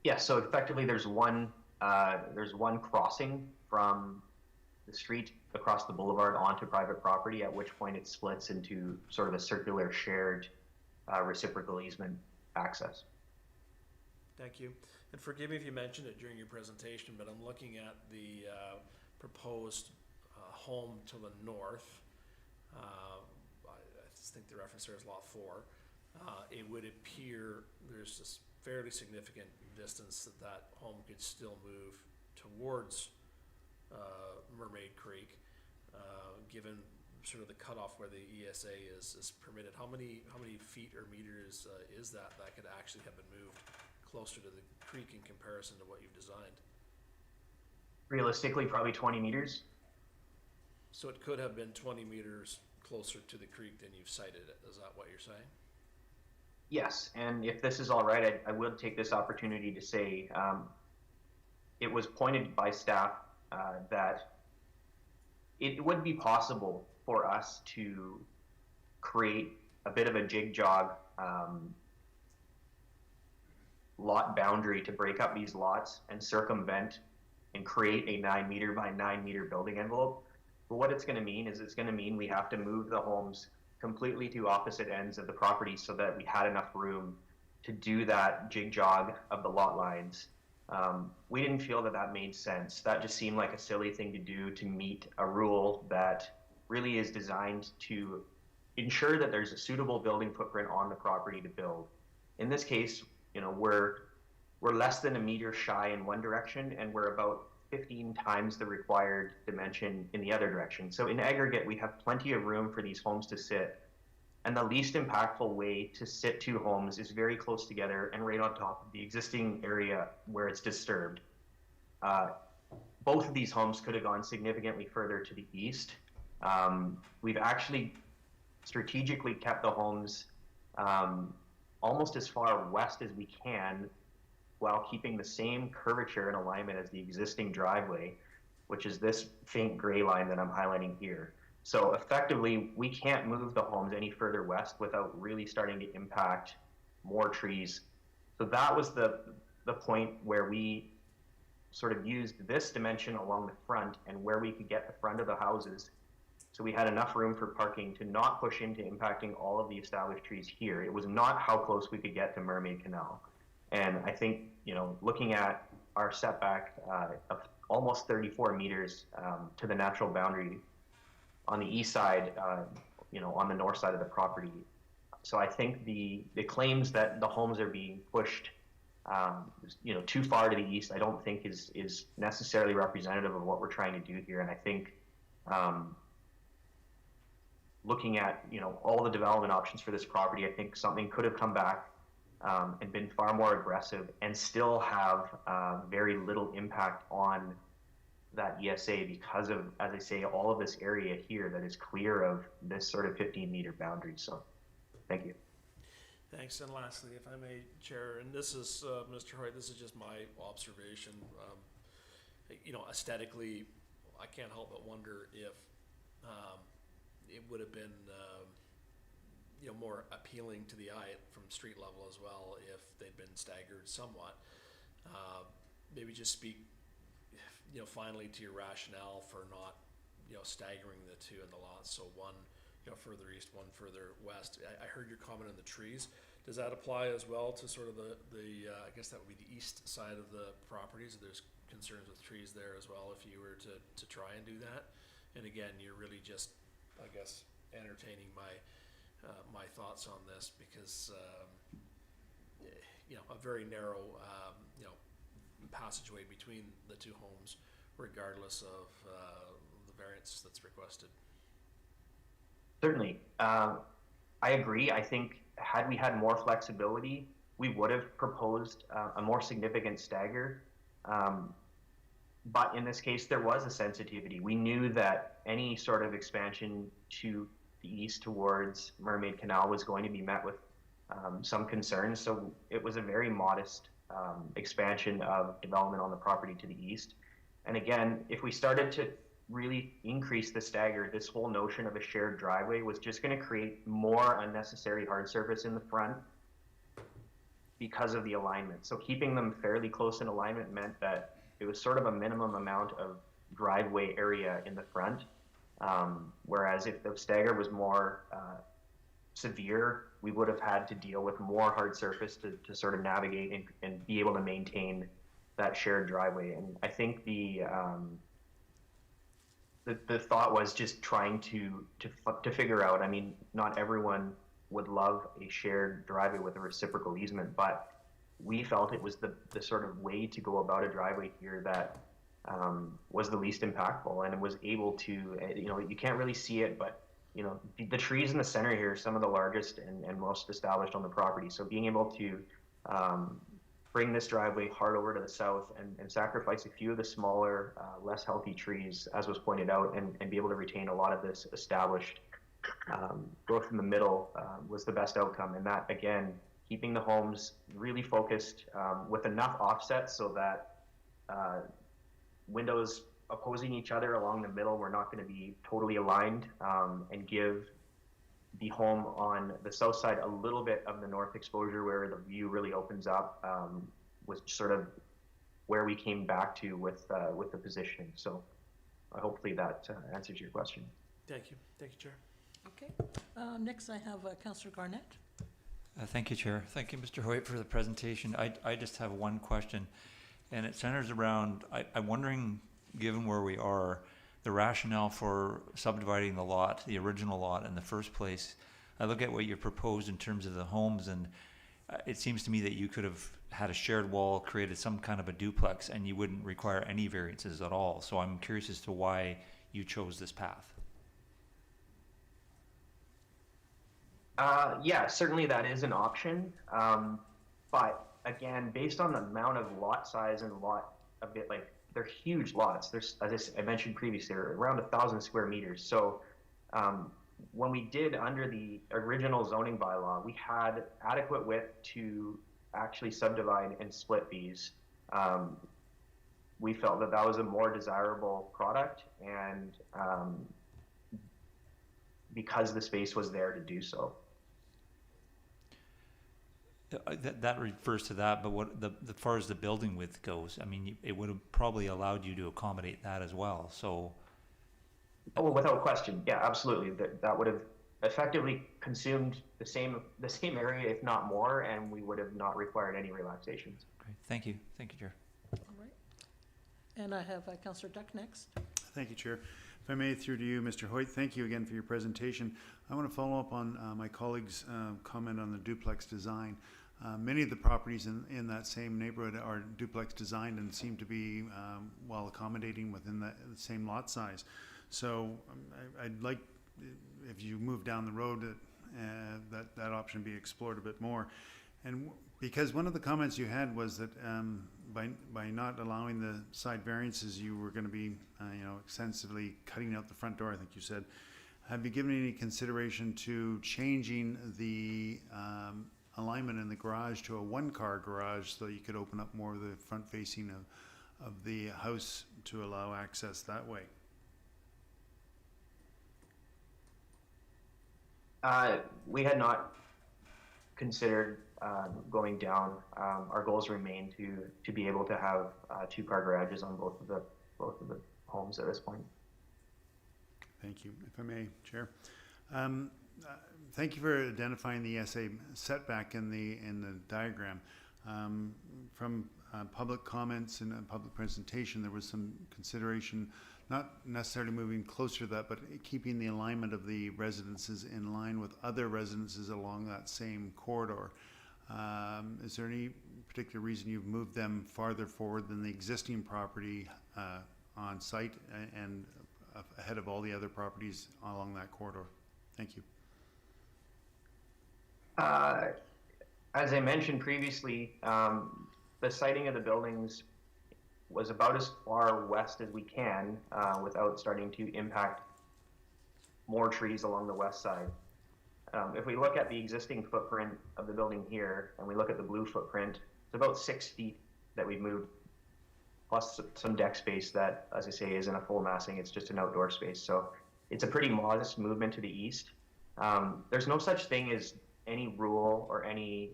Yeah, so effectively there's one crossing from the street across the boulevard onto private property, at which point it splits into sort of a circular shared reciprocal easement access. Thank you. And forgive me if you mentioned it during your presentation, but I'm looking at the proposed home to the north. I think the reference there is lot 4. It would appear there's this fairly significant distance that home could still move towards Mermaid Creek, given sort of the cutoff where the ESA is permitted. How many feet or meters is that could actually have been moved closer to the creek in comparison to what you've designed? Realistically, probably 20 meters. So it could have been 20 meters closer to the creek than you've cited it. Is that what you're saying? Yes, and if this is all right, I will take this opportunity to say it was pointed by staff that it would be possible for us to create a bit of a jig-jog lot boundary to break up these lots and circumvent and create a 9 meter by 9 meter building envelope. But what it's going to mean is it's going to mean we have to move the homes completely to opposite ends of the property so that we had enough room to do that jig-jog of the lot lines. We didn't feel that made sense. That just seemed like a silly thing to do to meet a rule that really is designed to ensure that there's a suitable building footprint on the property to build. In this case, we're less than a meter shy in one direction, and we're about 15 times the required dimension in the other direction. So in aggregate, we have plenty of room for these homes to sit. And the least impactful way to sit 2 homes is very close together and right on top of the existing area where it's disturbed. both of these homes could have gone significantly further to the east. We've actually strategically kept the homes almost as far west as we can, while keeping the same curvature and alignment as the existing driveway, which is this faint gray line that I'm highlighting here. So effectively, we can't move the homes any further west without really starting to impact more trees. So that was the point where we sort of used this dimension along the front and where we could get the front of the houses. So we had enough room for parking to not push into impacting all of the established trees here. It was not how close we could get to Mermaid Canal. And I think, you know, looking at our setback of almost 34 meters to the natural boundary on the east side, you know, on the north side of the property. So I think the claims that the homes are being pushed, you know, too far to the east, I don't think is necessarily representative of what we're trying to do here. And I think looking at, you know, all the development options for this property, I think something could have come back and been far more aggressive and still have very little impact on that ESA because of, as I say, all of this area here that is clear of this sort of 15-meter boundary. So thank you. Thanks. And lastly, if I may, Chair, and this is, Mr. Hoyt, this is just my observation. You know, aesthetically, I can't help but wonder if it would have been, you know, more appealing to the eye from street level as well if they'd been staggered somewhat. Maybe just speak, you know, finally to your rationale for not, you know, staggering the two in the lots. So one, you know, further east, one further west. I heard your comment on the trees. Does that apply as well to sort of the I guess that would be the east side of the properties? There's concerns with trees there as well if you were to try and do that. And again, you're really just, I guess, entertaining my my thoughts on this because you know, a very narrow you know, passageway between the two homes, regardless of the variance that's requested. Certainly. I agree. I think had we had more flexibility, we would have proposed a more significant stagger. But in this case, there was a sensitivity. We knew that any sort of expansion to the east towards Mermaid Canal was going to be met with some concerns. So it was a very modest expansion of development on the property to the east. And again, if we started to really increase the stagger, this whole notion of a shared driveway was just going to create more unnecessary hard surface in the front because of the alignment. So keeping them fairly close in alignment meant that it was sort of a minimum amount of driveway area in the front. Whereas if the stagger was more severe, we would have had to deal with more hard surface to sort of navigate and be able to maintain that shared driveway. And I think the thought was just trying to figure out, I mean, not everyone would love a shared driveway with a reciprocal easement, but we felt it was the sort of way to go about a driveway here that was the least impactful, and it was able to, you know, you can't really see it, but you know, the trees in the center here are some of the largest and most established on the property. So being able to bring this driveway hard over to the south and sacrifice a few of the smaller, less healthy trees, as was pointed out, and be able to retain a lot of this established growth in the middle was the best outcome. And that, again, keeping the homes really focused with enough offset so that windows opposing each other along the middle were not going to be totally aligned, and give the home on the south side a little bit of the north exposure where the view really opens up, was sort of where we came back to with the positioning. So hopefully that answers your question. Thank you. Thank you, Chair. Okay. Next, I have Councillor Garnett. Thank you, Chair. Thank you, Mr. Hoyt, for the presentation. I just have one question, and it centers around, I'm wondering, given where we are, the rationale for subdividing the lot, the original lot in the first place. I look at what you proposed in terms of the homes, and it seems to me that you could have had a shared wall, created some kind of a duplex, and you wouldn't require any variances at all. So I'm curious as to why you chose this path. Yeah, certainly that is an option. But again, based on the amount of lot size and lot, a bit like they're huge lots. There's, as I mentioned previously, they're around 1,000 square meters. So when we did under the original zoning bylaw, we had adequate width to actually subdivide and split these. We felt that that was a more desirable product, and because the space was there to do so. That refers to that, but what as far as the building width goes, I mean, it would have probably allowed you to accommodate that as well. So, Oh, without question, yeah, absolutely. That would have effectively consumed the same area, if not more, and we would have not required any relaxations. great. Thank you, Chair. All right. And I have Councillor Duck next. Thank you, Chair. If I may, through to you, Mr. Hoyt, thank you again for your presentation. I want to follow up on my colleague's comment on the duplex design. Many of the properties in that same neighborhood are duplex designed and seem to be well accommodating within the same lot size. So I'd like, if you move down the road, that option be explored a bit more. And because one of the comments you had was that by not allowing the side variances, you were going to be, extensively cutting out the front door, I think you said. Have you given any consideration to changing the alignment in the garage to a one-car garage so you could open up more of the front facing of the house to allow access that way? We had not considered going down. Our goals remain to be able to have two-car garages on both of the homes at this point. Thank you. If I may, Chair. Thank you for identifying the SA setback in the diagram. From public comments and public presentation, there was some consideration, not necessarily moving closer to that, but keeping the alignment of the residences in line with other residences along that same corridor. Is there any particular reason you've moved them farther forward than the existing property on site and ahead of all the other properties along that corridor? Thank you. As I mentioned previously, the siting of the buildings was about as far west as we can without starting to impact more trees along the west side. If we look at the existing footprint of the building here, and we look at the blue footprint, it's about 6 feet that we've moved, plus some deck space that, as I say, isn't a full massing, it's just an outdoor space. So it's a pretty modest movement to the east. There's no such thing as any rule or any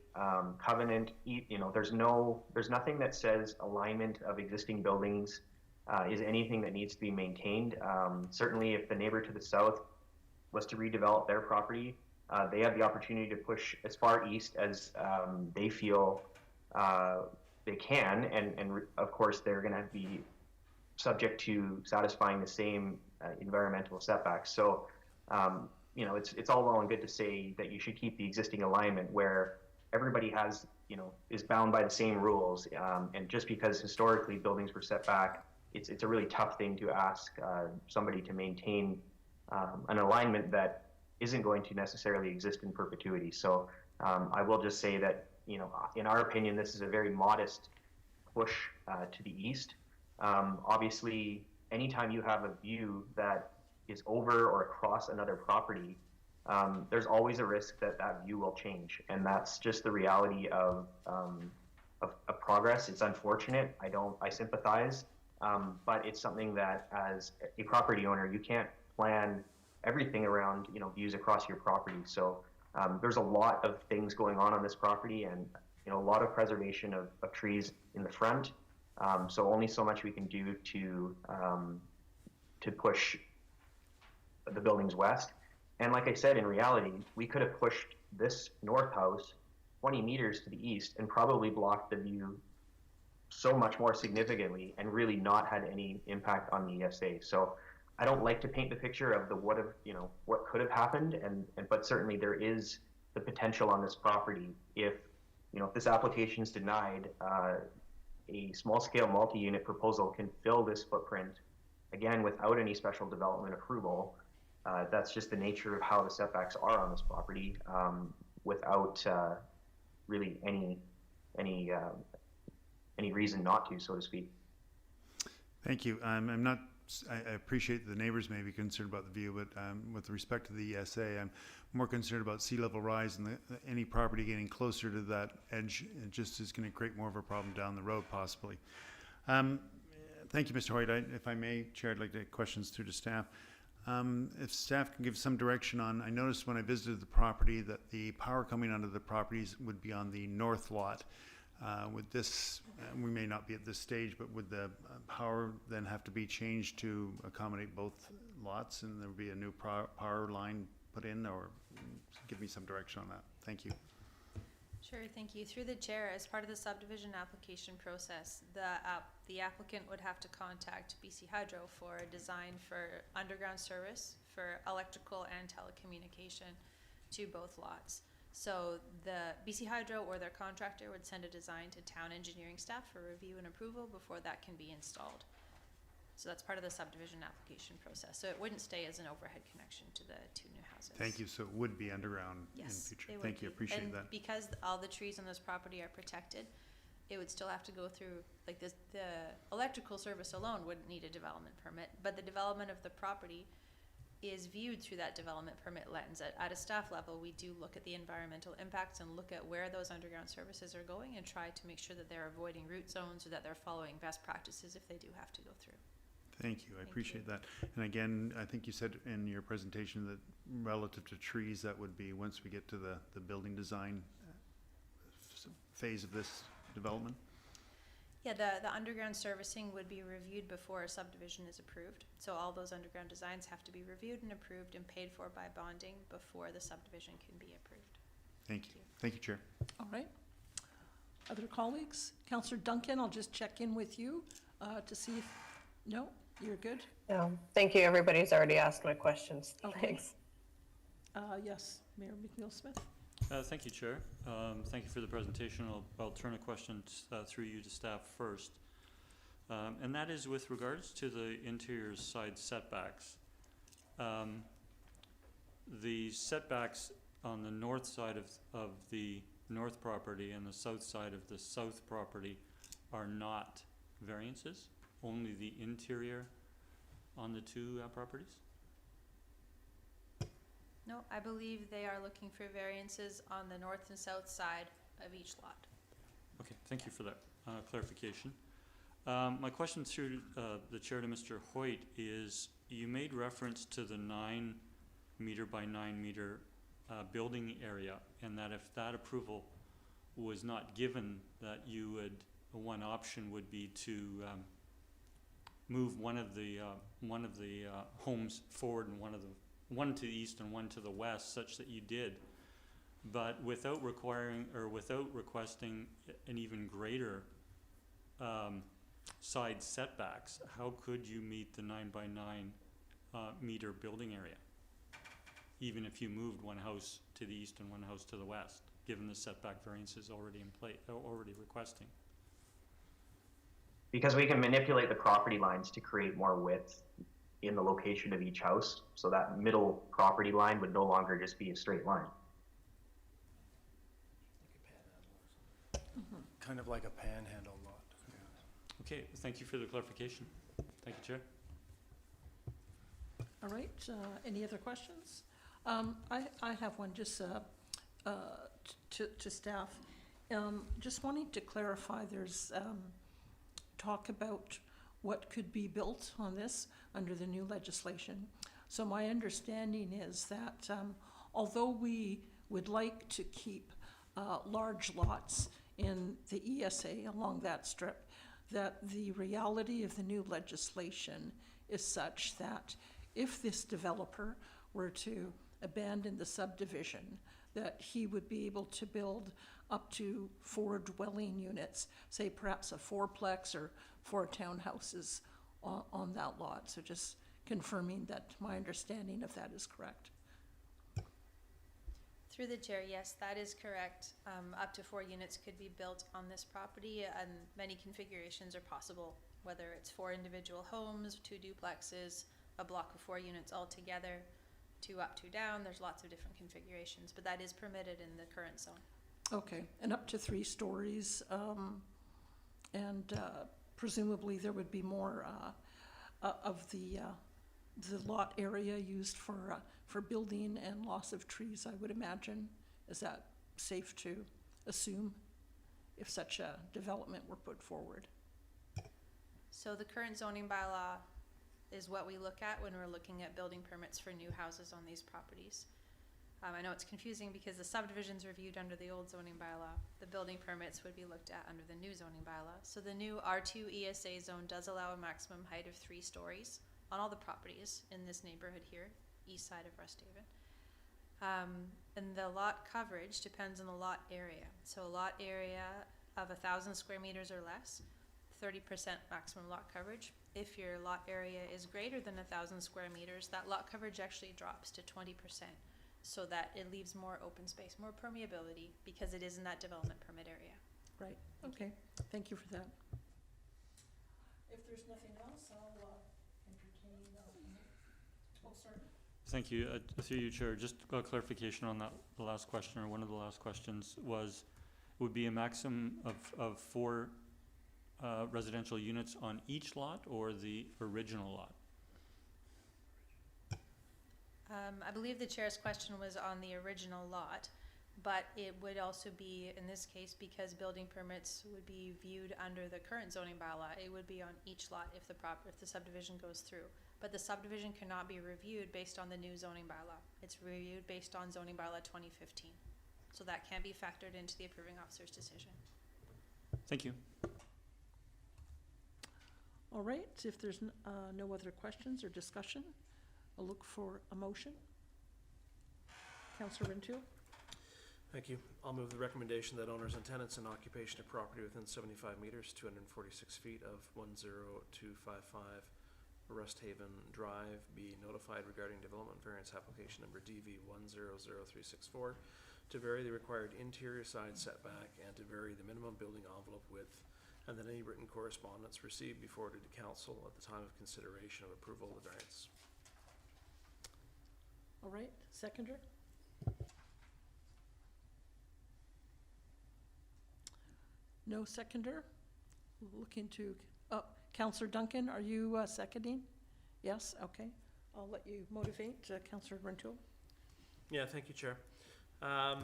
covenant. There's nothing that says alignment of existing buildings is anything that needs to be maintained. Certainly, if the neighbor to the south was to redevelop their property, they have the opportunity to push as far east as they feel they can, and of course they're going to be subject to satisfying the same environmental setbacks. So it's all well and good to say that you should keep the existing alignment where everybody has, is bound by the same rules. And just because historically buildings were set back, it's a really tough thing to ask somebody to maintain an alignment that isn't going to necessarily exist in perpetuity. So I will just say that, in our opinion, this is a very modest push to the east. Obviously, anytime you have a view that is over or across another property, there's always a risk that that view will change, and that's just the reality of progress. It's unfortunate. I sympathize, but it's something that, as a property owner, you can't plan everything around views across your property. So there's a lot of things going on this property, and a lot of preservation of trees in the front. So only so much we can do to push the buildings west. And like I said, in reality, we could have pushed this north house 20 meters to the east and probably blocked the view so much more significantly and really not had any impact on the ESA. So I don't like to paint the picture of what could have happened, but certainly there is the potential on this property if this application is denied, a small-scale multi-unit proposal can fill this footprint again without any special development approval. That's just the nature of how the setbacks are on this property, without really any reason not to, so to speak. Thank you. I'm not, I appreciate the neighbors may be concerned about the view, but with respect to the ESA, I'm more concerned about sea level rise and any property getting closer to that edge. It just is going to create more of a problem down the road, possibly. Thank you, Mr. Hoyt. If I may, Chair, I'd like to get questions through to staff. If staff can give some direction on, I noticed when I visited the property that the power coming onto the properties would be on the north lot. Would this, we may not be at this stage, but would the power then have to be changed to accommodate both lots, and there would be a new power line put in, or give me some direction on that? Thank you. Sure, thank you. Through the chair, as part of the subdivision application process, the applicant would have to contact BC Hydro for a design for underground service for electrical and telecommunication to both lots. So the BC Hydro or their contractor would send a design to town engineering staff for review and approval before that can be installed. So that's part of the subdivision application process. So it wouldn't stay as an overhead connection to the two new houses. Thank you. So it would be underground in the Yes, future. it would Thank you. be. Appreciate And that. because all the trees on this property are protected, it would still have to go through, like this, the electrical service alone wouldn't need a development permit, but the development of the property is viewed through that development permit lens. At a staff level, we do look at the environmental impacts and look at where those underground services are going and try to make sure that they're avoiding root zones or that they're following best practices if they do have to go through. Thank you. I Thank appreciate that. And again, I think you said in your presentation that relative to trees, that would be once we get to the building design phase of this development? Yeah, the underground servicing would be reviewed before a subdivision is approved. So all those underground designs have to be reviewed and approved and paid for by bonding before the subdivision can be approved. Thank you. Thank you, Chair. All right. Other colleagues? Councillor Duncan, I'll just check in with you to see if, no, you're good? No, thank you. Everybody's already asked my questions. Okay. Thanks. Yes, Mayor McNeil-Smith? Thank you, Chair. Thank you for the presentation. I'll turn a question through you to staff first. And that is with regards to the interior side setbacks. The setbacks on the north side of the north property and the south side of the south property are not variances, only the interior on the two properties? No, I believe they are looking for variances on the north and south side of each lot. Okay, thank you for that clarification. My question through the chair to Mr. Hoyt is, you made reference to the 9 meter by 9 meter building area, and that if that approval was not given, that you would, one option would be to move one of the homes forward and one to the east and one to the west, such that you did, but without requiring or without requesting an even greater side setbacks. How could you meet the 9 by 9 meter building area, even if you moved one house to the east and one house to the west, given the setback variances already in place, already requesting? Because we can manipulate the property lines to create more width in the location of each house, so that middle property line would no longer just be a straight line. Kind of like a panhandle lot. Okay, thank you for the clarification. Thank you, Chair. All right, any other questions? I have one just to staff. Just wanting to clarify, there's talk about what could be built on this under the new legislation. So my understanding is that although we would like to keep large lots in the ESA along that strip, that the reality of the new legislation is such that if this developer were to abandon the subdivision, that he would be able to build up to 4 dwelling units, say perhaps a 4-plex or 4 townhouses on that lot. So just confirming that my understanding of that is correct. Through the chair, yes, that is correct. Up to 4 units could be built on this property, and many configurations are possible, whether it's 4 individual homes, 2 duplexes, a block of 4 units all together, 2 up, 2 down. There's lots of different configurations, but that is permitted in the current zone. Okay, and up to 3 stories, and presumably there would be more of the lot area used for building and loss of trees, I would imagine. Is that safe to assume if such a development were put forward? So the current zoning bylaw is what we look at when we're looking at building permits for new houses on these properties. I know it's confusing because the subdivisions are viewed under the old zoning bylaw. The building permits would be looked at under the new zoning bylaw. So the new R2 ESA zone does allow a maximum height of 3 stories on all the properties in this neighborhood here, east side of Resthaven. And the lot coverage depends on the lot area. So a lot area of 1,000 square meters or less, 30% maximum lot coverage. If your lot area is greater than 1,000 square meters, that lot coverage actually drops to 20%, so that it leaves more open space, more permeability, because it is in that development permit area. Right, okay, thank you for that. If there's nothing else, I'll entertain, oh, sorry. Thank you. Through you, Chair, just a clarification on that, the last question, or one of the last questions was, would be a maximum of 4 residential units on each lot or the original lot? I believe the chair's question was on the original lot, but it would also be, in this case, because building permits would be viewed under the current zoning bylaw, it would be on each lot if the subdivision goes through. But the subdivision cannot be reviewed based on the new zoning bylaw. It's reviewed based on zoning bylaw 2015. So that can be factored into the approving officer's decision. Thank you. All right, if there's no other questions or discussion, I'll look for a motion. Councillor Rintoul? Thank you. I'll move the recommendation that owners and tenants in occupation of property within 75 meters, 246 feet of 10255 Resthaven Drive be notified regarding development variance application number DV 100364 to vary the required interior side setback and to vary the minimum building envelope width, and that any written correspondence received be forwarded to council at the time of consideration of approval of the variance. All right, seconder? No seconder? Look into, oh, Councillor Duncan, are you seconding? Yes, okay. I'll let you motivate, Councillor Rintoul. Yeah, thank you, Chair. I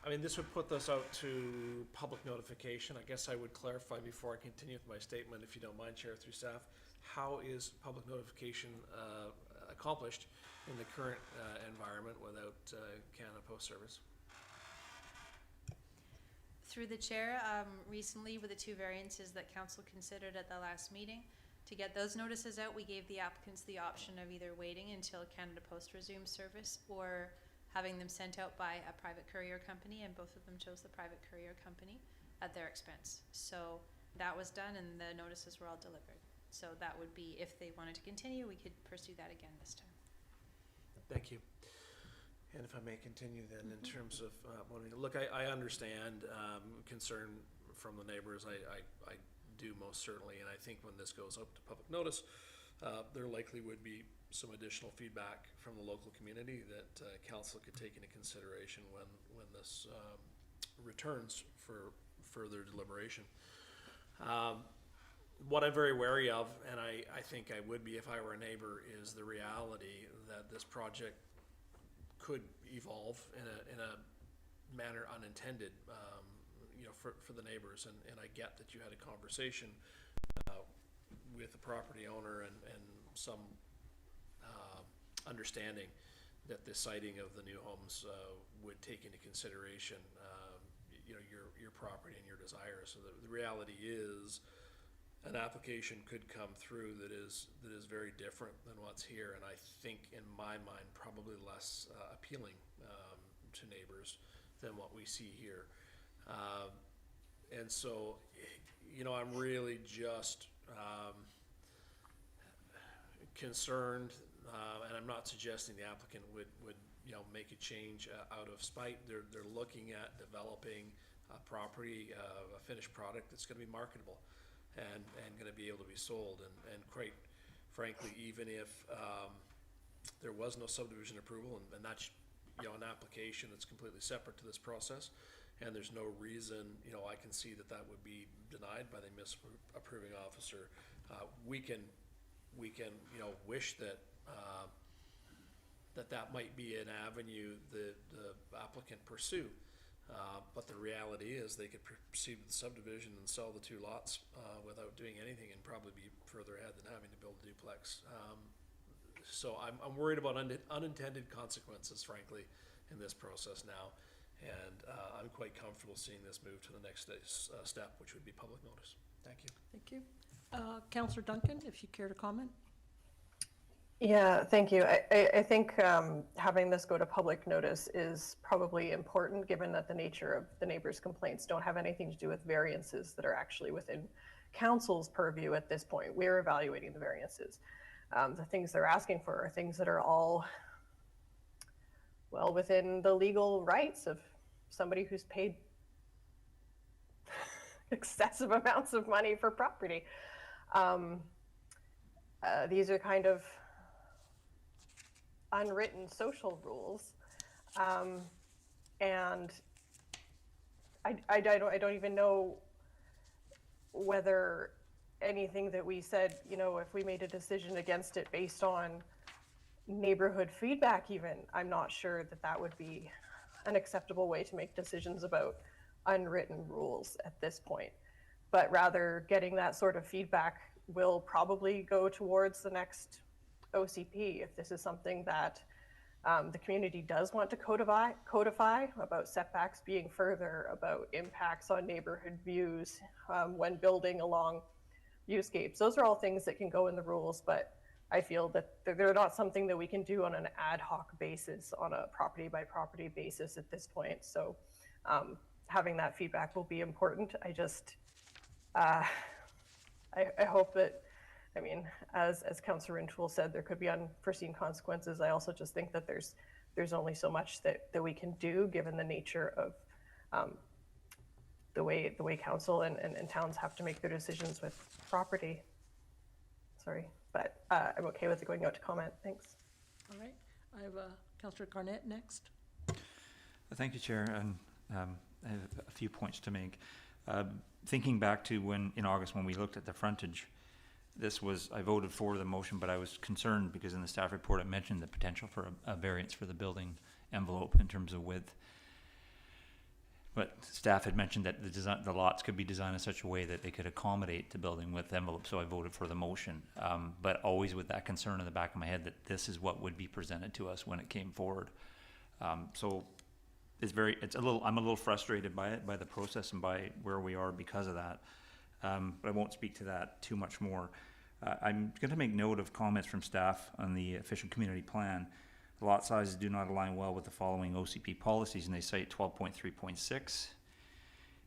mean, this would put this out to public notification. I guess I would clarify before I continue with my statement, if you don't mind, Chair, through staff. How is public notification accomplished in the current environment without Canada Post Service? Through the chair, recently with the 2 variances that council considered at the last meeting, to get those notices out, we gave the applicants the option of either waiting until Canada Post resumes service or having them sent out by a private courier company, and both of them chose the private courier company at their expense. So that was done and the notices were all delivered. So that would be, if they wanted to continue, we could pursue that again this time. Thank you. And if I may continue then, in terms of, look, I understand concern from the neighbors. I do most certainly, and I think when this goes up to public notice, there likely would be some additional feedback from the local community that council could take into consideration when this returns for further deliberation. What I'm very wary of, and I think I would be if I were a neighbor, is the reality that this project could evolve in a manner unintended, for the neighbors. And I get that you had a conversation with the property owner and some understanding that the siting of the new homes would take into consideration, your property and your desires. So the reality is, an application could come through that is very different than what's here, and I think in my mind probably less appealing to neighbors than what we see here. And so, I'm really just concerned, and I'm not suggesting the applicant would make a change out of spite. They're looking at developing a property, a finished product that's going to be marketable and going to be able to be sold. And quite frankly, even if there was no subdivision approval, and that's an application that's completely separate to this process, and there's no reason, I can see that that would be denied by the misapproving officer. We can, wish that, that might be an avenue the applicant pursue. But the reality is they could proceed with the subdivision and sell the 2 lots without doing anything and probably be further ahead than having to build a duplex. So I'm worried about unintended consequences, frankly, in this process now. And I'm quite comfortable seeing this move to the next step, which would be public notice. Thank you. Thank you. Councillor Duncan, if you care to comment? Yeah, thank you. I think having this go to public notice is probably important, given that the nature of the neighbors' complaints don't have anything to do with variances that are actually within council's purview at this point. We're evaluating the variances. The things they're asking for are things that are all well within the legal rights of somebody who's paid excessive amounts of money for property. These are kind of unwritten social rules, and I don't even know whether anything that we said, if we made a decision against it based on neighborhood feedback even, I'm not sure that that would be an acceptable way to make decisions about unwritten rules at this point. But rather, getting that sort of feedback will probably go towards the next OCP if this is something that the community does want to codify about setbacks being further, about impacts on neighborhood views when building along viewscapes. Those are all things that can go in the rules, but I feel that they're not something that we can do on an ad hoc basis, on a property by property basis at this point. So having that feedback will be important. I just, I hope that, as Councillor Rintoul said, there could be unforeseen consequences. I also just think that there's only so much that we can do given the nature of the way council and towns have to make their decisions with property. Sorry, but I'm okay with it going out to comment. Thanks. All right. I have Councillor Garnett next. Thank you, Chair. And I have a few points to make. Thinking back to in August when we looked at the frontage, I voted for the motion, but I was concerned because in the staff report it mentioned the potential for a variance for the building envelope in terms of width. But staff had mentioned that the lots could be designed in such a way that they could accommodate the building width envelope, so I voted for the motion. But always with that concern in the back of my head that this is what would be presented to us when it came forward. So I'm a little frustrated by it, by the process and by where we are because of that. But I won't speak to that too much more. I'm going to make note of comments from staff on the official community plan. The lot sizes do not align well with the following OCP policies, and they cite 12.3.6.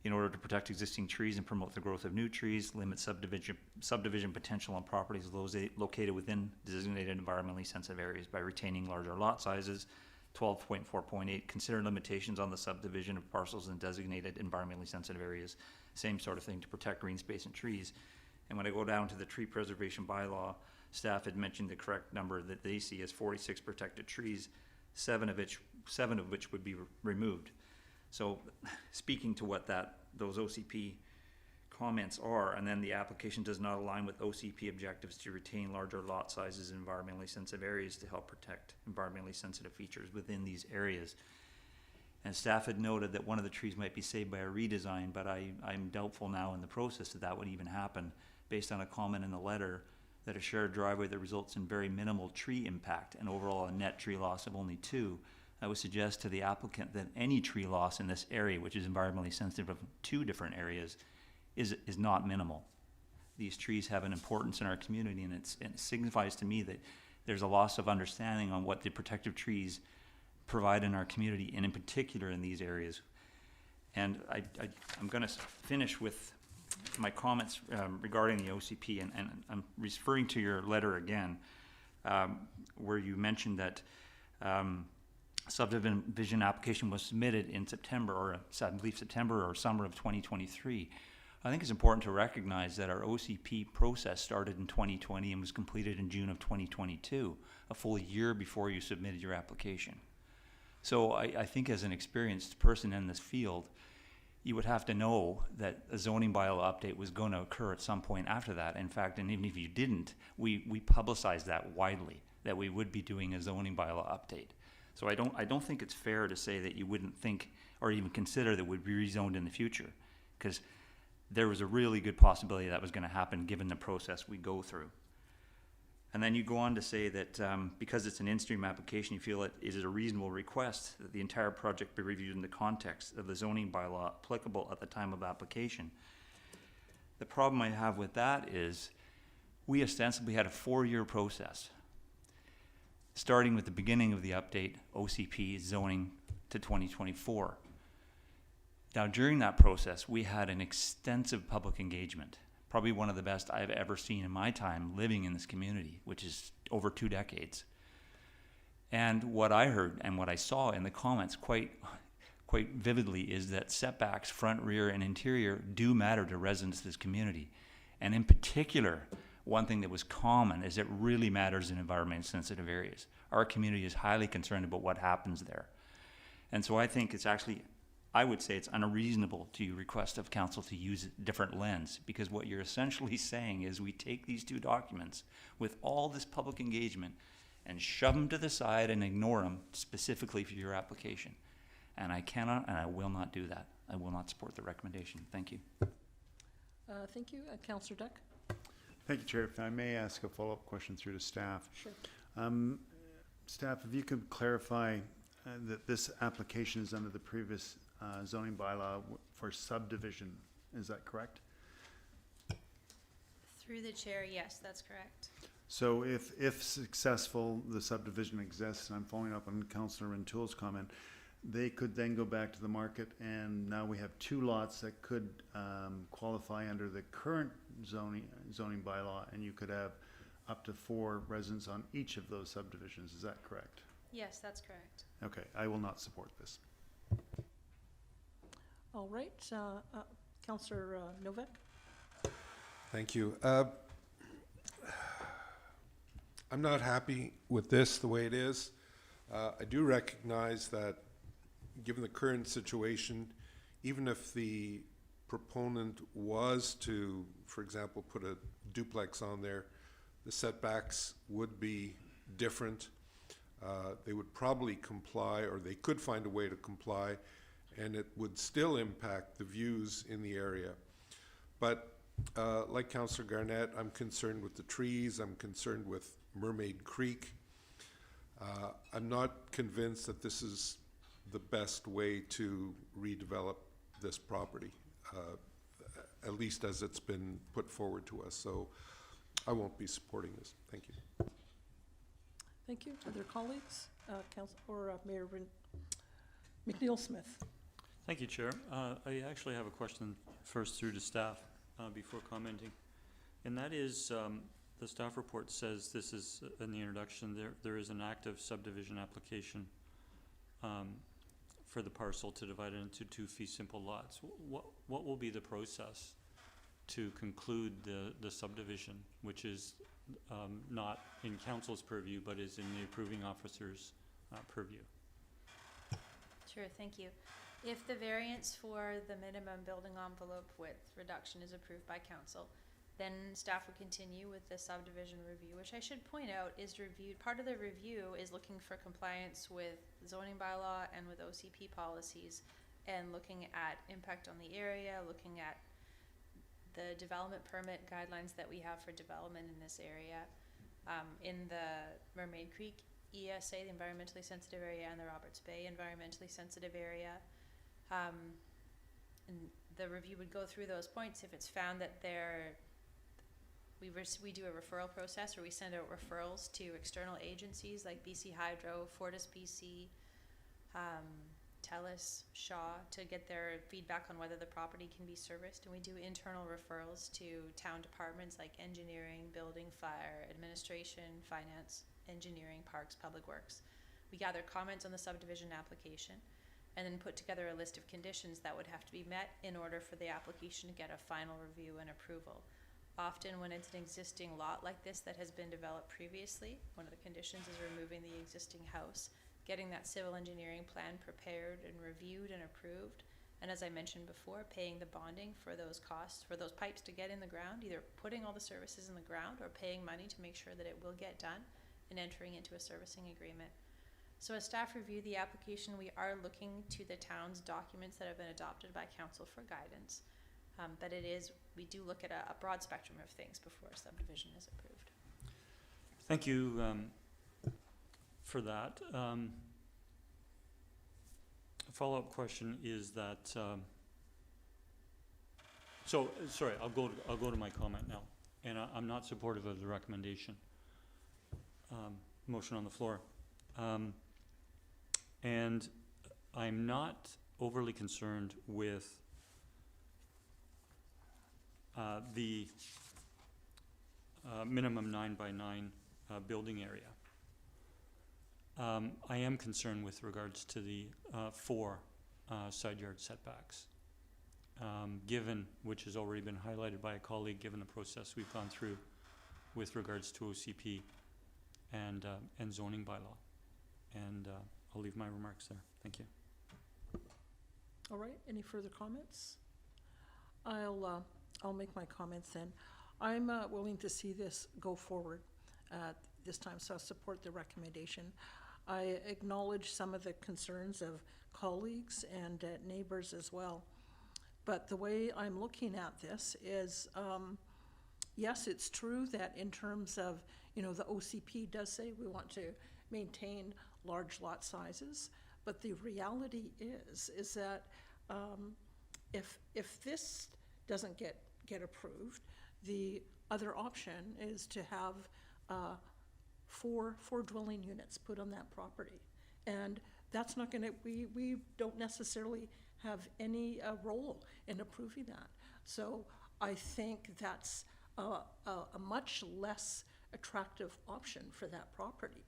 In order to protect existing trees and promote the growth of new trees, limit subdivision potential on properties located within designated environmentally sensitive areas by retaining larger lot sizes. 12.4.8, consider limitations on the subdivision of parcels in designated environmentally sensitive areas. Same sort of thing to protect green space and trees. And when I go down to the tree preservation bylaw, staff had mentioned the correct number that they see as 46 protected trees, 7 of which would be removed. So speaking to what those OCP comments are, and then the application does not align with OCP objectives to retain larger lot sizes in environmentally sensitive areas to help protect environmentally sensitive features within these areas. And staff had noted that one of the trees might be saved by a redesign, but I'm doubtful now in the process that would even happen based on a comment in the letter that a shared driveway that results in very minimal tree impact and overall a net tree loss of only 2. I would suggest to the applicant that any tree loss in this area, which is environmentally sensitive of 2 different areas, is not minimal. These trees have an importance in our community, and it signifies to me that there's a loss of understanding on what the protective trees provide in our community, and in particular in these areas. And I'm going to finish with my comments regarding the OCP, and I'm referring to your letter again, where you mentioned that subdivision application was submitted in September, or I believe September or summer of 2023. I think it's important to recognize that our OCP process started in 2020 and was completed in June of 2022, a full year before you submitted your application. So I think as an experienced person in this field, you would have to know that a zoning bylaw update was going to occur at some point after that. In fact, and even if you didn't, we publicized that widely, that we would be doing a zoning bylaw update. So I don't think it's fair to say that you wouldn't think or even consider that would be rezoned in the future, because there was a really good possibility that was going to happen given the process we go through. And then you go on to say that because it's an in-stream application, you feel it is a reasonable request that the entire project be reviewed in the context of the zoning bylaw applicable at the time of application. The problem I have with that is we ostensibly had a 4-year process, starting with the beginning of the update, OCP zoning to 2024. Now, during that process, we had an extensive public engagement, probably one of the best I've ever seen in my time living in this community, which is over 2 decades. And what I heard and what I saw in the comments quite vividly is that setbacks, front, rear, and interior do matter to residents of this community. And in particular, one thing that was common is it really matters in environmentally sensitive areas. Our community is highly concerned about what happens there. And so I think it's actually, I would say it's unreasonable to request of council to use a different lens, because what you're essentially saying is we take these 2 documents with all this public engagement and shove them to the side and ignore them specifically for your application. And I cannot and I will not do that. I will not support the recommendation. Thank you. Thank you. Councillor Duck? Thank you, Chair. If I may ask a follow-up question through to staff. Sure. Staff, if you could clarify that this application is under the previous zoning bylaw for subdivision, is that correct? Through the chair, yes, that's correct. So if successful, the subdivision exists, and I'm following up on Councillor Rintoul's comment, they could then go back to the market, and now we have 2 lots that could qualify under the current zoning bylaw, and you could have up to 4 residents on each of those subdivisions. Is that correct? Yes, that's correct. Okay, I will not support this. All right. Councillor Novak? Thank you. I'm not happy with this the way it is. I do recognize that given the current situation, even if the proponent was to, for example, put a duplex on there, the setbacks would be different. They would probably comply, or they could find a way to comply, and it would still impact the views in the area. But like Councillor Garnett, I'm concerned with the trees, I'm concerned with Mermaid Creek. I'm not convinced that this is the best way to redevelop this property, at least as it's been put forward to us. So I won't be supporting this. Thank you. Thank you. Other colleagues? Mayor McNeil-Smith? Thank you, Chair. I actually have a question first through to staff before commenting. And that is, the staff report says this is, in the introduction, there is an active subdivision application for the parcel to divide it into 2 fee simple lots. What will be the process to conclude the subdivision, which is not in council's purview, but is in the approving officer's purview? Sure, thank you. If the variance for the minimum building envelope width reduction is approved by council, then staff will continue with the subdivision review, which I should point out is reviewed. Part of the review is looking for compliance with zoning bylaw and with OCP policies, and looking at impact on the area, looking at the development permit guidelines that we have for development in this area. In the Mermaid Creek ESA, the environmentally sensitive area, and the Roberts Bay environmentally sensitive area. And the review would go through those points. If it's found that we do a referral process, or we send out referrals to external agencies like BC Hydro, Fortis BC, TELUS, Shaw, to get their feedback on whether the property can be serviced. And we do internal referrals to town departments like engineering, building, fire, administration, finance, engineering, parks, public works. We gather comments on the subdivision application and then put together a list of conditions that would have to be met in order for the application to get a final review and approval. Often when it's an existing lot like this that has been developed previously, one of the conditions is removing the existing house, getting that civil engineering plan prepared and reviewed and approved, And as I mentioned before, paying the bonding for those costs, for those pipes to get in the ground, either putting all the services in the ground or paying money to make sure that it will get done and entering into a servicing agreement. So as staff review the application, we are looking to the town's documents that have been adopted by council for guidance. But we do look at a broad spectrum of things before a subdivision is approved. Thank you for that. A follow-up question is that, sorry, I'll go to my comment now. And I'm not supportive of the recommendation. Motion on the floor. And I'm not overly concerned with the minimum 9x9 building area. I am concerned with regards to the 4 side yard setbacks. Given, which has already been highlighted by a colleague, given the process we've gone through with regards to OCP and zoning bylaw. And I'll leave my remarks there. Thank you. All right, any further comments? I'll make my comments then. I'm willing to see this go forward this time, so I support the recommendation. I acknowledge some of the concerns of colleagues and neighbors as well. But the way I'm looking at this is, yes, it's true that in terms of, the OCP does say we want to maintain large lot sizes, but the reality is that if this doesn't get approved, the other option is to have four dwelling units put on that property. And that's not gonna, we don't necessarily have any role in approving that. So I think that's a much less attractive option for that property,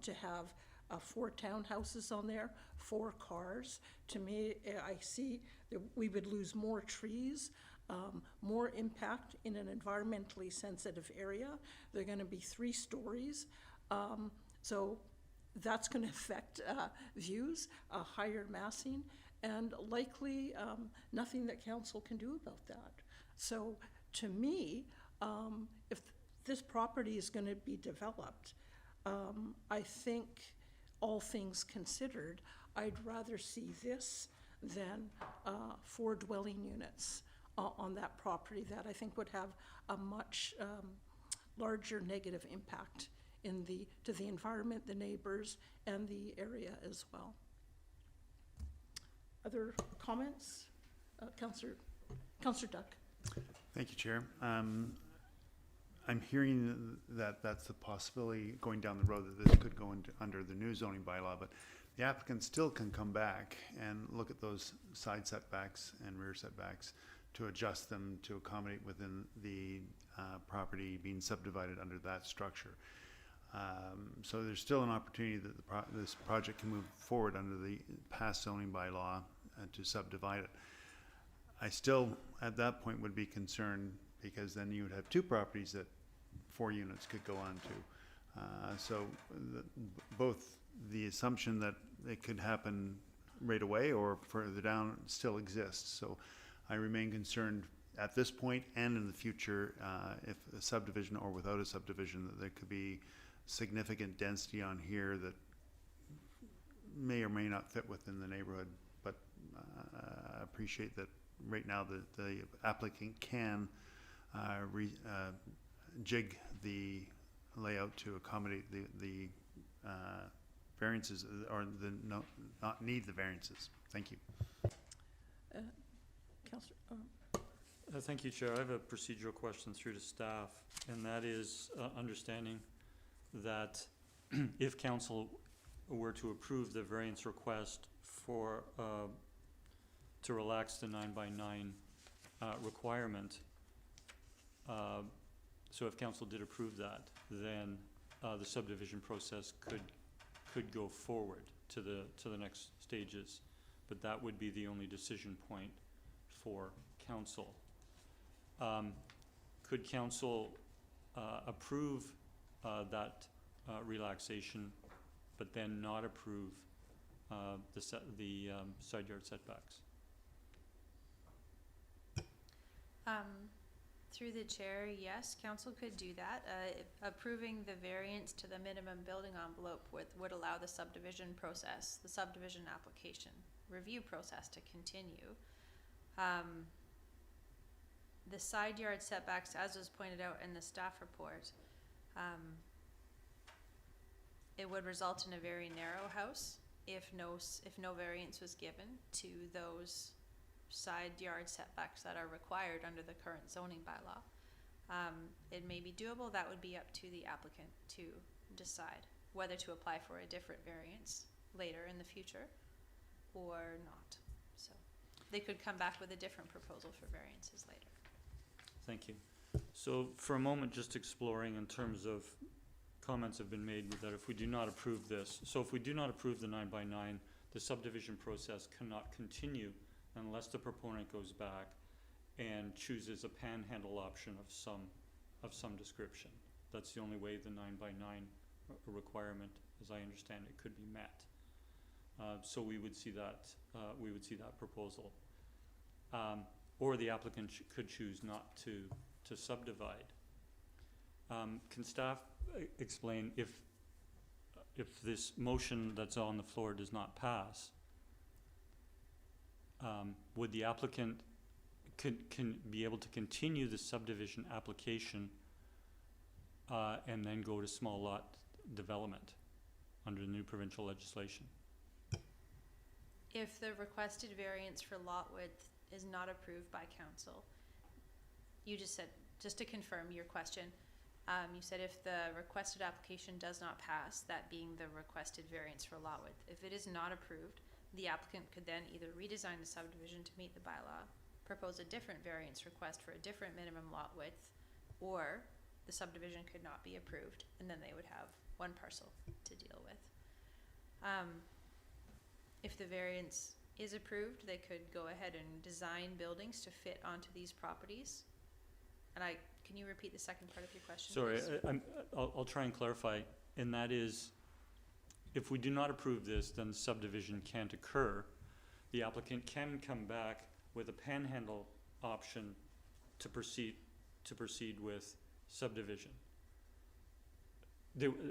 to have 4 townhouses on there, 4 cars. To me, I see that we would lose more trees, more impact in an environmentally sensitive area. They're gonna be 3 stories. So that's gonna affect views, higher massing, and likely nothing that council can do about that. So to me, if this property is gonna be developed, I think, all things considered, I'd rather see this than 4 dwelling units on that property that I think would have a much larger negative impact to the environment, the neighbors, and the area as well. Other comments? Councillor Duck. Thank you, Chair. I'm hearing that that's the possibility going down the road, that this could go under the new zoning bylaw, but the applicant still can come back and look at those side setbacks and rear setbacks to adjust them to accommodate within the property being subdivided under that structure. So there's still an opportunity that this project can move forward under the past zoning bylaw to subdivide it. I still, at that point, would be concerned, because then you would have 2 properties that 4 units could go on to. So both the assumption that it could happen right away or further down still exists. So I remain concerned at this point and in the future, if a subdivision or without a subdivision, that there could be significant density on here that may or may not fit within the neighborhood. But I appreciate that right now the applicant can jig the layout to accommodate the variances, or not need the variances. Thank you. Councillor, Thank you, Chair. I have a procedural question through to staff, and that is understanding that if council were to approve the variance request for to relax the 9x9 requirement, so if council did approve that, then the subdivision process could go forward to the next stages, but that would be the only decision point for council. Could council approve that relaxation, but then not approve the side yard setbacks? Through the chair, yes, council could do that. Approving the variance to the minimum building envelope would allow the subdivision process, the subdivision application review process to continue. The side yard setbacks, as was pointed out in the staff report, it would result in a very narrow house if no variance was given to those side yard setbacks that are required under the current zoning bylaw. It may be doable. That would be up to the applicant to decide whether to apply for a different variance later in the future or not. So they could come back with a different proposal for variances later. Thank you. So for a moment, just exploring in terms of comments have been made that if we do not approve this, so if we do not approve the 9x9, the subdivision process cannot continue unless the proponent goes back and chooses a panhandle option of some description. That's the only way the 9x9 requirement, as I understand it, could be met. So we would see that proposal. Or the applicant could choose not to subdivide. Can staff explain if this motion that's on the floor does not pass, would the applicant can be able to continue the subdivision application and then go to small lot development under the new provincial legislation? If the requested variance for lot width is not approved by council, you just said, just to confirm your question, you said if the requested application does not pass, that being the requested variance for lot width, if it is not approved, the applicant could then either redesign the subdivision to meet the bylaw, propose a different variance request for a different minimum lot width, or the subdivision could not be approved, and then they would have one parcel to deal with. If the variance is approved, they could go ahead and design buildings to fit onto these properties. And can you repeat the second part of your question, Sorry, please? I'll try and clarify, and that is, if we do not approve this, then the subdivision can't occur. The applicant can come back with a panhandle option to proceed with subdivision.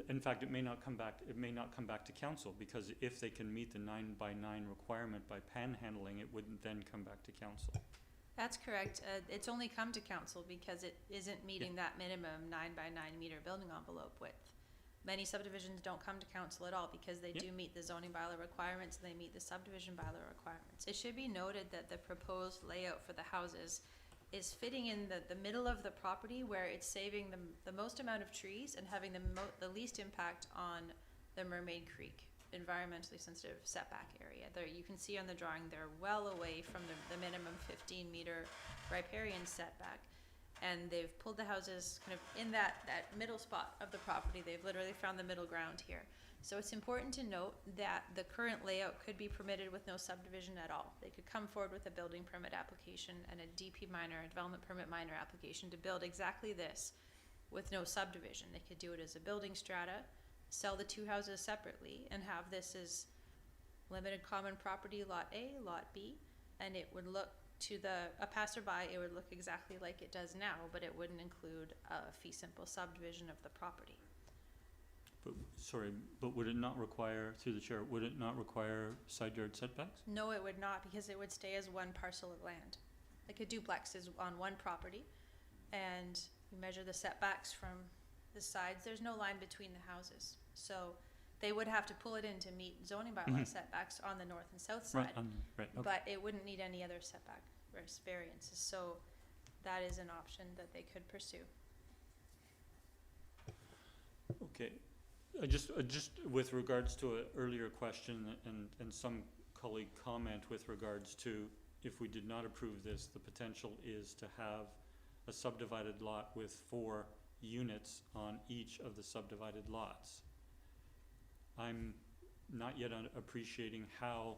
In fact, it may not come back to council, because if they can meet the 9x9 requirement by panhandling, it wouldn't then come back to council. That's correct. It's only come to council because it isn't meeting that minimum 9x9 meter building envelope width. Many subdivisions don't come to council at all because they do meet the zoning bylaw requirements and they meet the subdivision bylaw requirements. It should be noted that the proposed layout for the houses is fitting in the middle of the property, where it's saving the most amount of trees and having the least impact on the Mermaid Creek environmentally sensitive setback area. There, you can see on the drawing, they're well away from the minimum 15-meter riparian setback. And they've pulled the houses kind of in that middle spot of the property. They've literally found the middle ground here. So it's important to note that the current layout could be permitted with no subdivision at all. They could come forward with a building permit application and a DP minor, a development permit minor application, to build exactly this with no subdivision. They could do it as a building strata, sell the two houses separately, and have this as limited common property, lot A, lot B, and it would look to a passerby, it would look exactly like it does now, but it wouldn't include a fee simple subdivision of the property. But would it not require, through the chair, would it not require side yard setbacks? No, it would not, because it would stay as one parcel of land. Like a duplex is on one property, and you measure the setbacks from the sides. There's no line between the houses. So they would have to pull it in to meet zoning bylaw setbacks on the north and south side. Right, okay. But it wouldn't need any other setback variances. So that is an option that they could pursue. Okay, I just with regards to an earlier question and some colleague comment with regards to, if we did not approve this, the potential is to have a subdivided lot with 4 units on each of the subdivided lots. I'm not yet appreciating how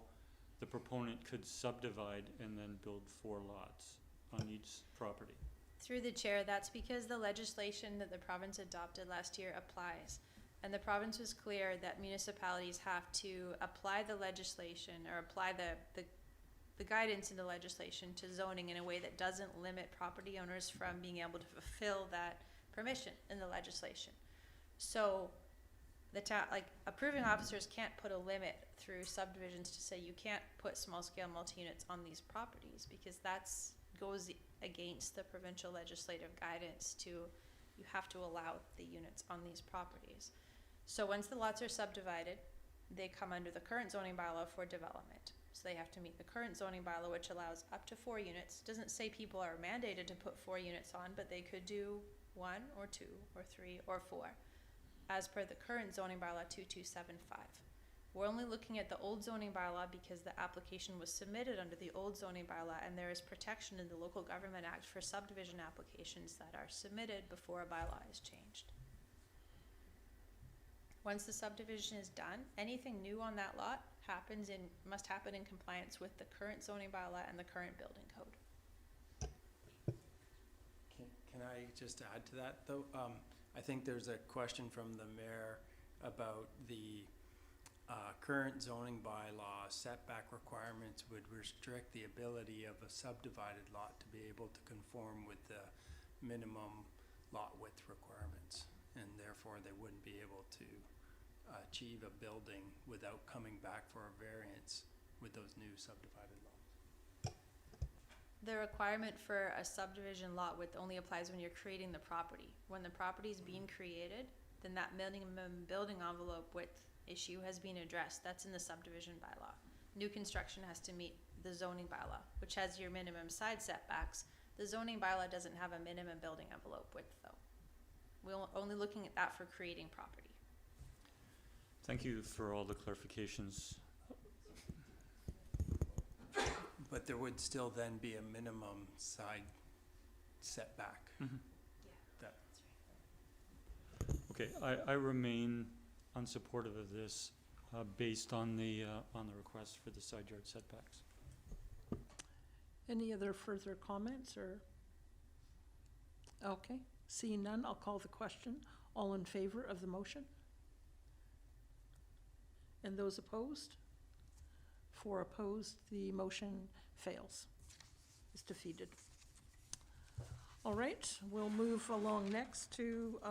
the proponent could subdivide and then build 4 lots on each property. Through the chair, that's because the legislation that the province adopted last year applies. And the province was clear that municipalities have to apply the legislation or apply the guidance in the legislation to zoning in a way that doesn't limit property owners from being able to fulfill that permission in the legislation. So like approving officers can't put a limit through subdivisions to say you can't put small scale multi-units on these properties, because goes against the provincial legislative guidance to, you have to allow the units on these properties. So once the lots are subdivided, they come under the current zoning bylaw for development. So they have to meet the current zoning bylaw, which allows up to 4 units. Doesn't say people are mandated to put 4 units on, but they could do 1 or 2 or 3 or 4, as per the current zoning bylaw 2275. We're only looking at the old zoning bylaw because the application was submitted under the old zoning bylaw, and there is protection in the Local Government Act for subdivision applications that are submitted before a bylaw is changed. Once the subdivision is done, anything new on that lot must happen in compliance with the current zoning bylaw and the current building code. Can I just add to that, though? I think there's a question from the mayor about the current zoning bylaw setback requirements would restrict the ability of a subdivided lot to be able to conform with the minimum lot width requirements, and therefore they wouldn't be able to achieve a building without coming back for a variance with those new subdivided lots. The requirement for a subdivision lot width only applies when you're creating the property. When the property is being created, then that minimum building envelope width issue has been addressed. That's in the subdivision bylaw. New construction has to meet the zoning bylaw, which has your minimum side setbacks. The zoning bylaw doesn't have a minimum building envelope width, though. We're only looking at that for creating property. Thank you for all the clarifications. But there would still then be a minimum side setback. Mhm. Yeah. That Okay, I remain unsupportive of this based on the request for the side yard setbacks. Any other further comments or? Okay, seeing none, I'll call the question. All in favor of the motion? And those opposed? 4 opposed, the motion fails. It's defeated. All right, we'll move along next to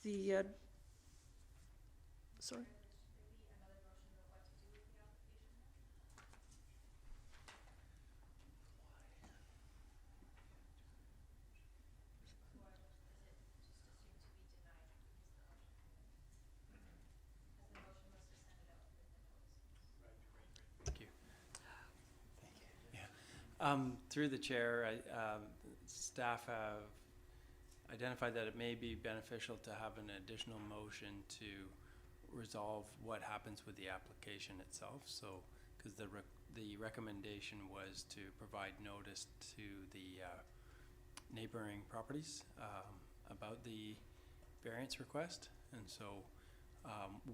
the, sorry? Through the chair, staff have identified that it may be beneficial to have an additional motion to resolve what happens with the application itself. So, because the recommendation was to provide notice to the neighboring properties about the variance request, and so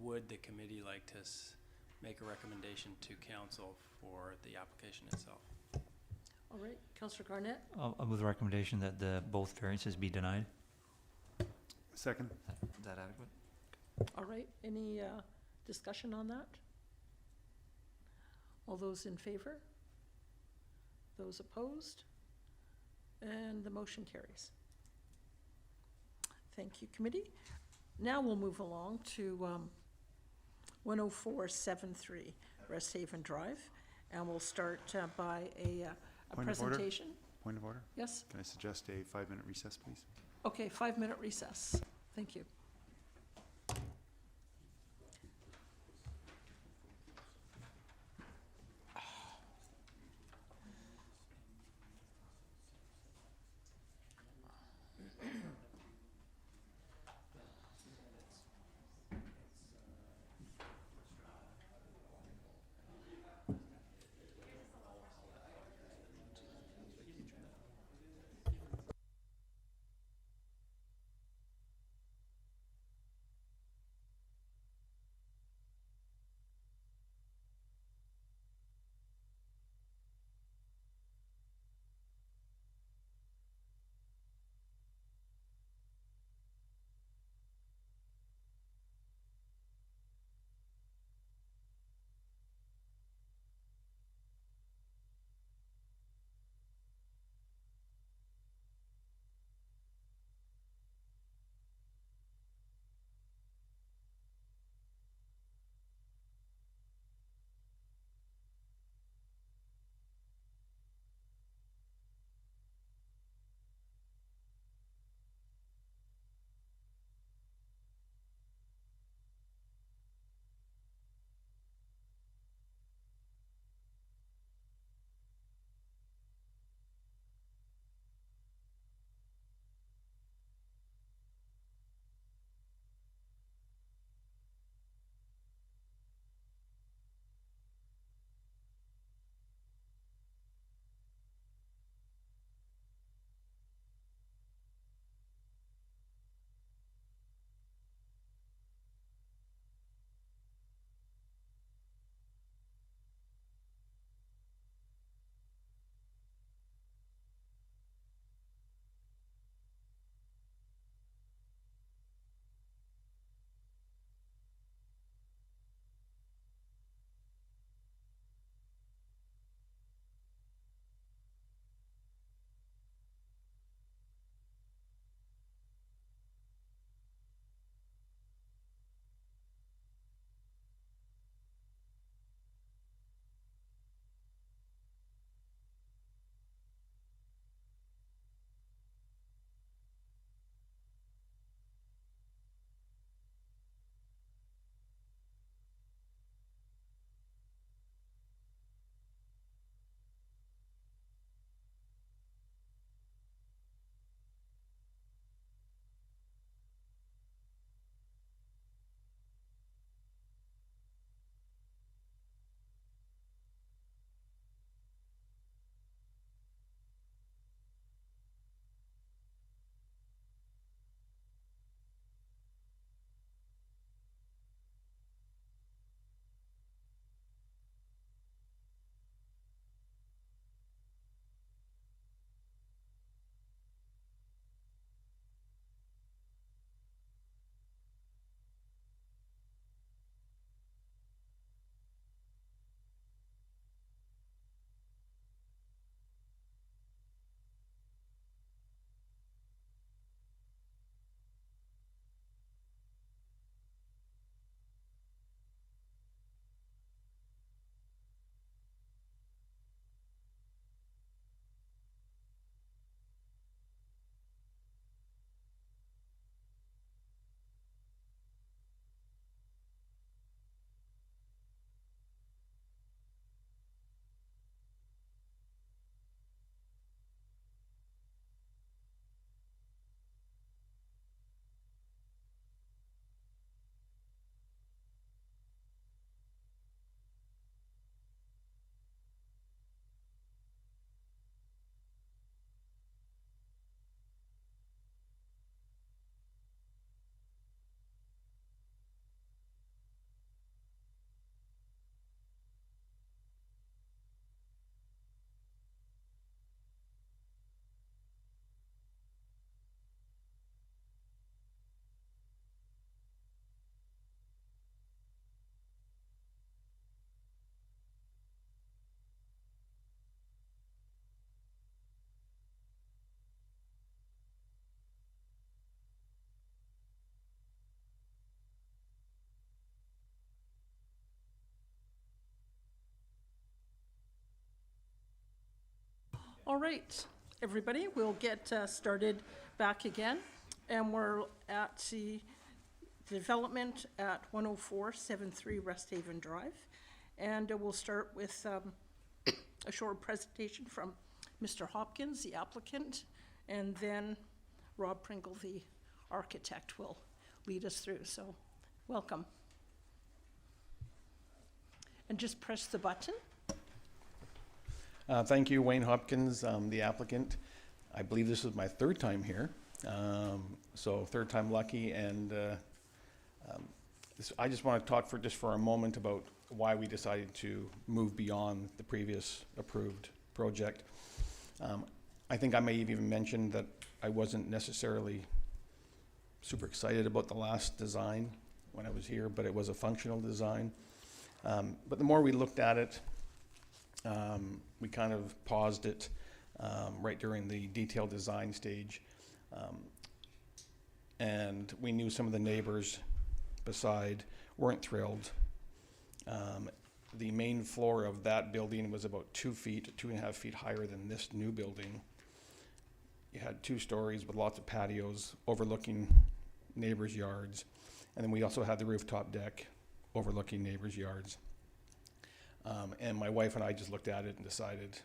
would the committee like to make a recommendation to council for the application itself? All right, Councillor Garnett? I'll move the recommendation that both variances be denied. Second? Is that adequate? All right, any discussion on that? All those in favor? Those opposed? And the motion carries. Thank you, committee. Now we'll move along to 10473 Resthaven Drive, and we'll start by a Point of order? presentation. Point of order? Yes? Can I suggest a 5-minute recess, please? Okay, 5-minute recess. Thank you. All right, everybody, we'll get started back again. And we're at the development at 10473 Resthaven Drive. And we'll start with a short presentation from Mr. Hopkins, the applicant, and then Rob Pringle, the architect, will lead us through. So, welcome. And just press the button. Thank you, Wayne Hopkins, the applicant. I believe this is my third time here, so third time lucky. And I just want to talk for a moment about why we decided to move beyond the previous approved project. I think I may have even mentioned that I wasn't necessarily super excited about the last design when I was here, but it was a functional design. But the more we looked at it, we kind of paused it right during the detailed design stage. And we knew some of the neighbors beside weren't thrilled. The main floor of that building was about 2 feet, 2.5 feet higher than this new building. You had 2 stories with lots of patios overlooking neighbors' yards. And then we also had the rooftop deck overlooking neighbors' yards. And my wife and I just looked at it and decided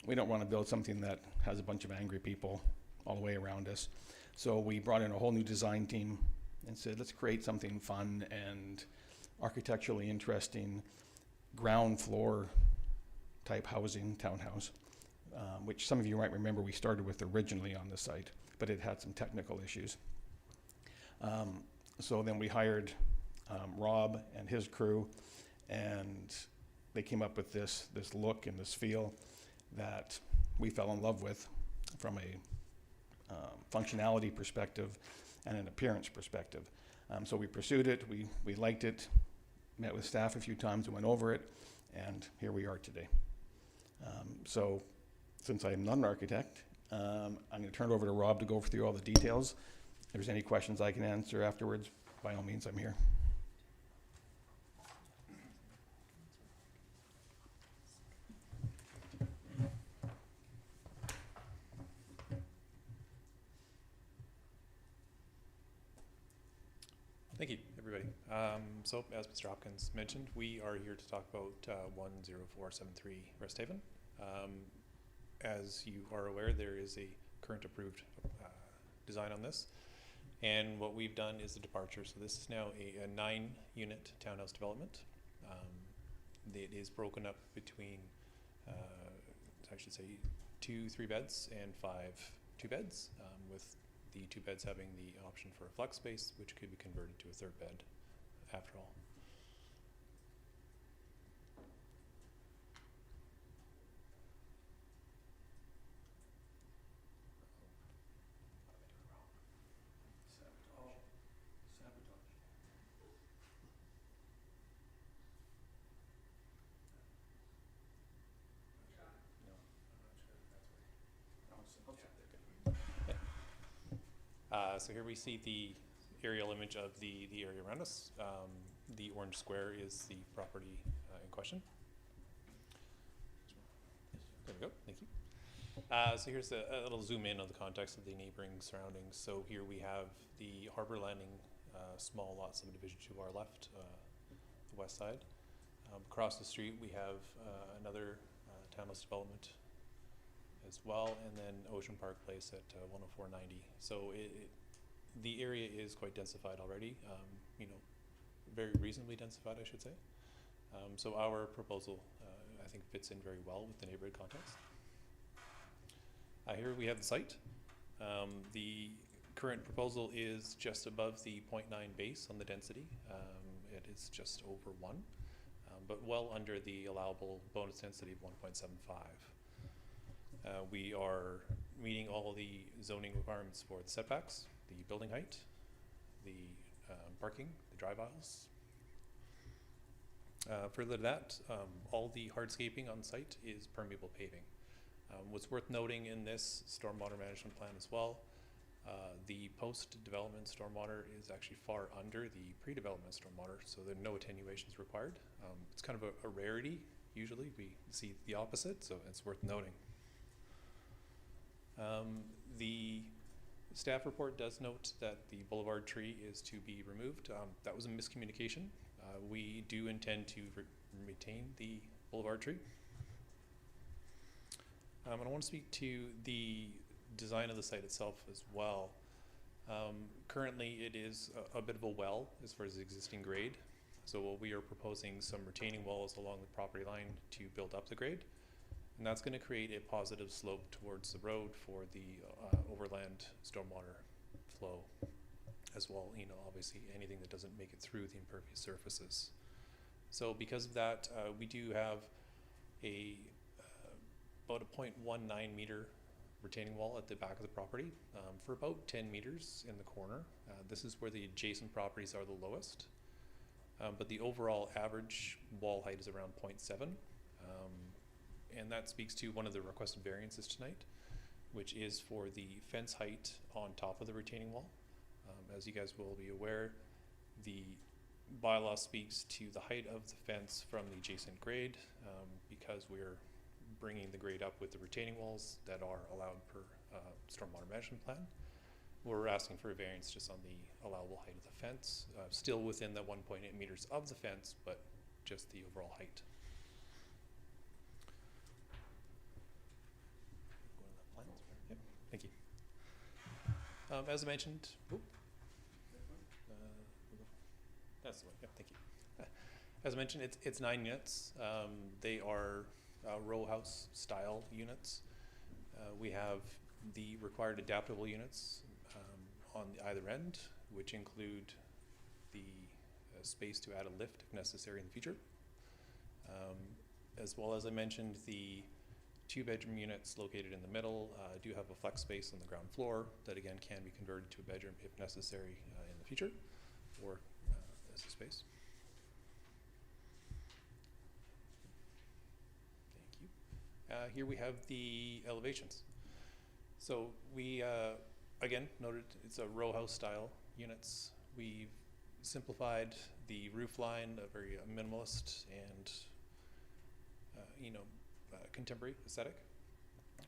we don't want to build something that has a bunch of angry people all the way around us. So we brought in a whole new design team and said, let's create something fun and architecturally interesting, ground floor type housing, townhouse, which some of you might remember we started with originally on the site, but it had some technical issues. So then we hired Rob and his crew, and they came up with this look and this feel that we fell in love with from a functionality perspective and an appearance perspective. So we pursued it, we liked it, met with staff a few times and went over it, and here we are today. So since I'm not an architect, I'm going to turn it over to Rob to go through all the details. If there's any questions I can answer afterwards, by all means, I'm here. Thank you, everybody. So, as Mr. Hopkins mentioned, we are here to talk about 10473 Resthaven. As you are aware, there is a current approved design on this. And what we've done is a departure. So this is now a 9-unit townhouse development. It is broken up between, I should say, 2 3-beds and 5 2-beds, with the 2 beds having the option for a flex space, which could be converted to a 3rd bed after all. So here we see the aerial image of the area around us. The orange square is the property in question. There we go, thank you. So here's a little zoom in on the context of the neighboring surroundings. So here we have the Harbor Landing small lot subdivision to our left, the west side. Across the street we have another townhouse development as well, and then Ocean Park Place at 10490. So the area is quite densified already, you know, very reasonably densified, I should say. So our proposal, I think, fits in very well with the neighborhood context. Here we have the site. The current proposal is just above the 0.9 base on the density. It is just over 1, but well under the allowable bonus density of 1.75. We are meeting all the zoning requirements for the setbacks, the building height, the parking, the drive aisles. Further to that, all the hardscaping on site is permeable paving. What's worth noting in this stormwater management plan as well, the post-development stormwater is actually far under the pre-development stormwater, so there are no attenuations required. It's kind of a rarity. Usually we see the opposite, so it's worth noting. The staff report does note that the boulevard tree is to be removed. That was a miscommunication. We do intend to retain the boulevard tree. And I want to speak to the design of the site itself as well. Currently, it is a bit of a well as far as the existing grade. So we are proposing some retaining walls along the property line to build up the grade. And that's going to create a positive slope towards the road for the overland stormwater flow as well. You know, obviously anything that doesn't make it through the impervious surfaces. So because of that, we do have about a 0.19 meter retaining wall at the back of the property for about 10 meters in the corner. This is where the adjacent properties are the lowest. But the overall average wall height is around 0.7. And that speaks to one of the requested variances tonight, which is for the fence height on top of the retaining wall. As you guys will be aware, the bylaw speaks to the height of the fence from the adjacent grade because we're bringing the grade up with the retaining walls that are allowed per stormwater management plan. We're asking for a variance just on the allowable height of the fence, still within the 1.8 meters of the fence, but just the overall height. Yep, thank you. As I mentioned, that's the one. Yep, thank you. As I mentioned, it's 9 units. They are row house style units. We have the required adaptable units on either end, which include the space to add a lift if necessary in the future. As well as I mentioned, the 2-bedroom units located in the middle do have a flex space on the ground floor that again can be converted to a bedroom if necessary in the future or as a space. Thank you. Here we have the elevations. So we again noted it's a row house style units. We've simplified the roof line, a very minimalist and contemporary aesthetic,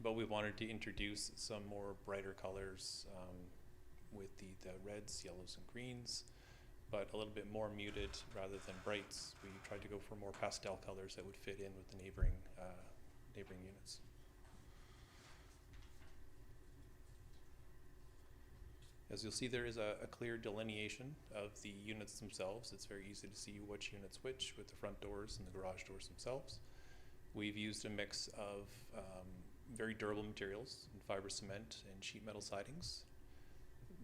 but we wanted to introduce some more brighter colors with the reds, yellows, and greens, but a little bit more muted rather than brights. We tried to go for more pastel colors that would fit in with the neighboring units. As you'll see, there is a clear delineation of the units themselves. It's very easy to see which unit's which with the front doors and the garage doors themselves. We've used a mix of very durable materials, fiber cement and sheet metal sidings,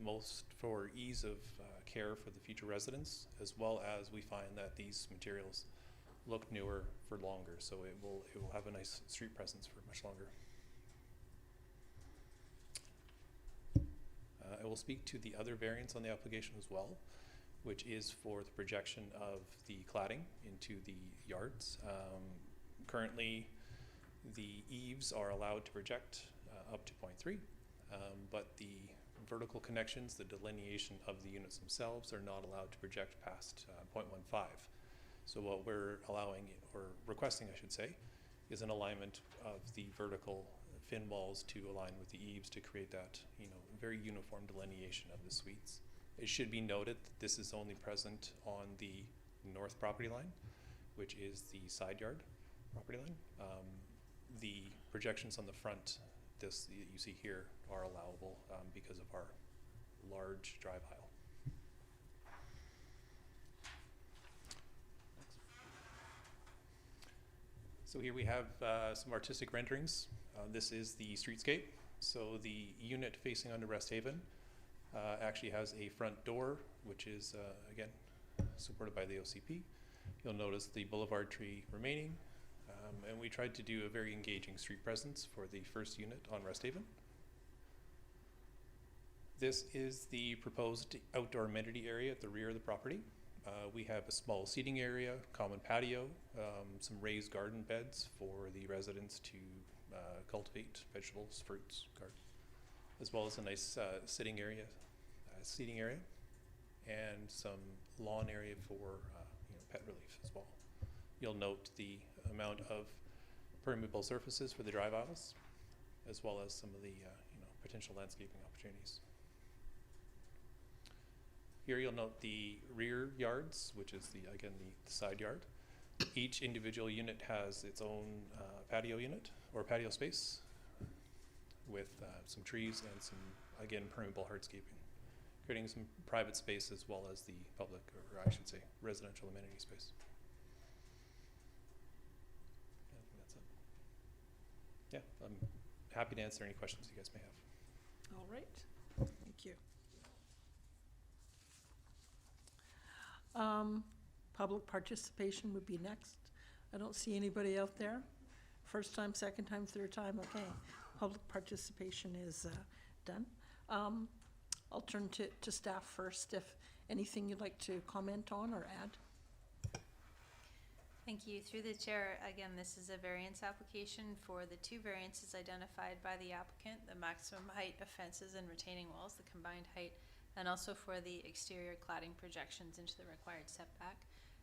most for ease of care for the future residents, as well as we find that these materials look newer for longer, so it will have a nice street presence for much longer. I will speak to the other variants on the application as well, which is for the projection of the cladding into the yards. Currently, the eaves are allowed to project up to 0.3, but the vertical connections, the delineation of the units themselves, are not allowed to project past 0.15. So what we're allowing, or requesting I should say, is an alignment of the vertical fin walls to align with the eaves to create that very uniform delineation of the suites. It should be noted that this is only present on the north property line, which is the side yard property line. The projections on the front, this you see here, are allowable because of our large drive aisle. So here we have some artistic renderings. This is the streetscape. So the unit facing onto Resthaven actually has a front door, which is again supported by the OCP. You'll notice the boulevard tree remaining, and we tried to do a very engaging street presence for the first unit on Resthaven. This is the proposed outdoor amenity area at the rear of the property. We have a small seating area, common patio, some raised garden beds for the residents to cultivate vegetables, fruits, garden, as well as a nice seating area, and some lawn area for pet relief as well. You'll note the amount of permeable surfaces for the drive aisles, as well as some of the potential landscaping opportunities. Here you'll note the rear yards, which is again the side yard. Each individual unit has its own patio unit or patio space with some trees and some, again, permeable hardscaping, creating some private space as well as the public, or I should say, residential amenity space. I think that's it. Yeah, I'm happy to answer any questions you guys may have. All right, thank you. Public participation would be next. I don't see anybody out there. First time, second time, third time, okay. Public participation is done. I'll turn to staff first, if anything you'd like to comment on or add. Thank you. Through the chair, again, this is a variance application for the two variances identified by the applicant, the maximum height of fences and retaining walls, the combined height, and also for the exterior cladding projections into the required setback.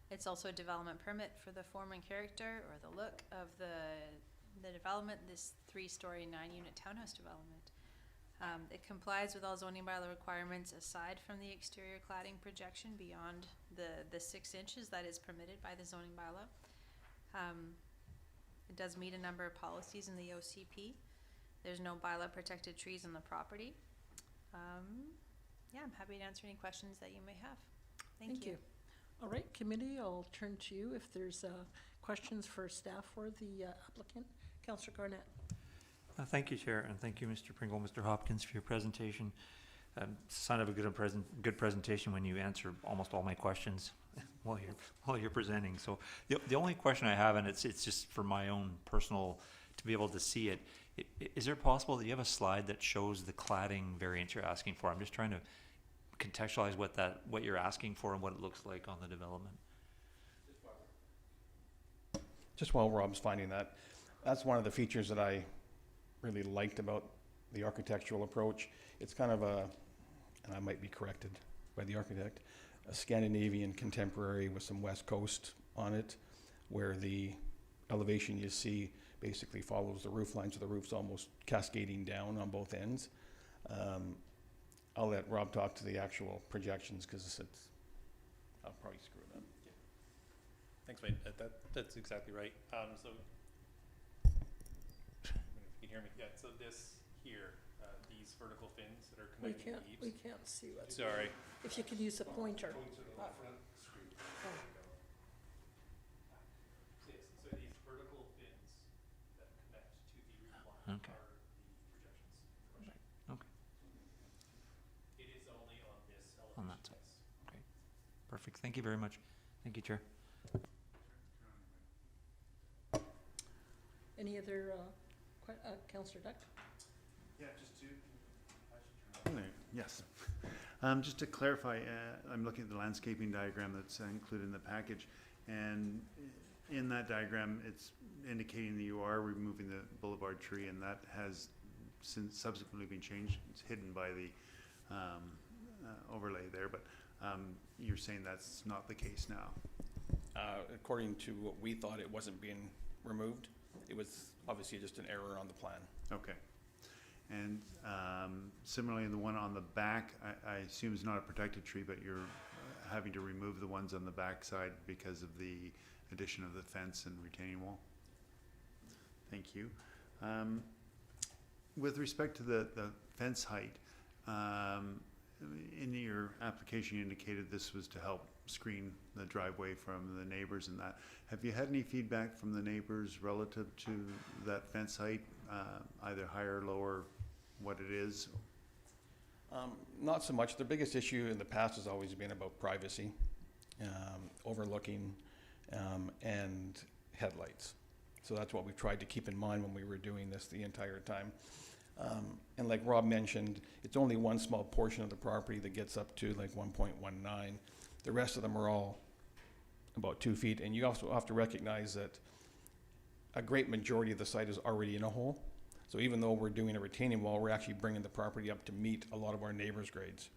It's also a development permit for the form and character or the look of the development, this 3-story 9-unit townhouse development. It complies with all zoning bylaw requirements aside from the exterior cladding projection beyond the 6 inches that is permitted by the zoning bylaw. It does meet a number of policies in the OCP. There's no bylaw protected trees on the property. Yeah, I'm happy to answer any questions that you may have. Thank you. All right, committee, I'll turn to you if there's questions for staff or the applicant. Councillor Garnett. Thank you, Chair, and thank you, Mr. Pringle, Mr. Hopkins, for your presentation. Sign of a good presentation when you answer almost all my questions while you're presenting. So the only question I have, and it's just for my own personal, to be able to see it, is there possible that you have a slide that shows the cladding variance you're asking for? I'm just trying to contextualize what you're asking for and what it looks like on the development. Just while Rob's finding that, that's one of the features that I really liked about the architectural approach. It's kind of and I might be corrected by the architect, a Scandinavian contemporary with some West Coast on it, where the elevation you see basically follows the roof line, so the roof's almost cascading down on both ends. I'll let Rob talk to the actual projections because I'll probably screw it up. Yeah. Thanks, mate. That's exactly right. So, if you can hear me, yeah. So this here, these vertical fins that are We connected to the eaves. we can't see what's. Sorry. If you could use a pointer. So these vertical fins that connect to the roof line Okay. are the projections. Okay. It is only on this elevation. On that side. Okay. Perfect. Thank you very much. Thank you, Chair. Any other, Councillor Duck? Yeah, just to. Yes. Just to clarify, I'm looking at the landscaping diagram that's included in the package, and in that diagram, it's indicating that you are removing the boulevard tree, and that has since subsequently been changed. It's hidden by the overlay there, but you're saying that's not the case now. According to what we thought, it wasn't being removed. It was obviously just an error on the plan. Okay. And similarly, in the one on the back, I assume is not a protected tree, but you're having to remove the ones on the back side because of the addition of the fence and retaining wall? Thank you. With respect to the fence height, in your application, you indicated this was to help screen the driveway from the neighbors and that. Have you had any feedback from the neighbors relative to that fence height, either higher, lower, what it is? Not so much. The biggest issue in the past has always been about privacy, overlooking, and headlights. So that's what we've tried to keep in mind when we were doing this the entire time. And like Rob mentioned, it's only one small portion of the property that gets up to like 1.19. The rest of them are all about 2 feet. And you also have to recognize that a great majority of the site is already in a hole. So even though we're doing a retaining wall, we're actually bringing the property up to meet a lot of our neighbors' grades.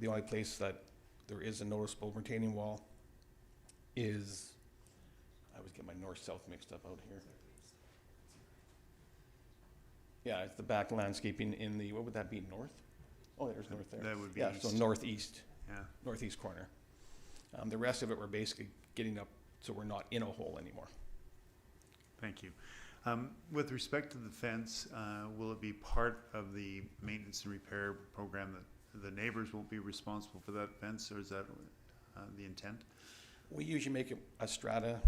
The only place that there is a noticeable retaining wall is, I always get my north-south mixed up out here. Yeah, it's the back landscaping in the, what would that be, north? Oh, there's north there. That would be Yeah, so east. northeast, Yeah. northeast corner. The rest of it, we're basically getting up so we're not in a hole anymore. Thank you. With respect to the fence, will it be part of the maintenance and repair program that the neighbors will be responsible for that fence, or is that the intent? We usually make it a strata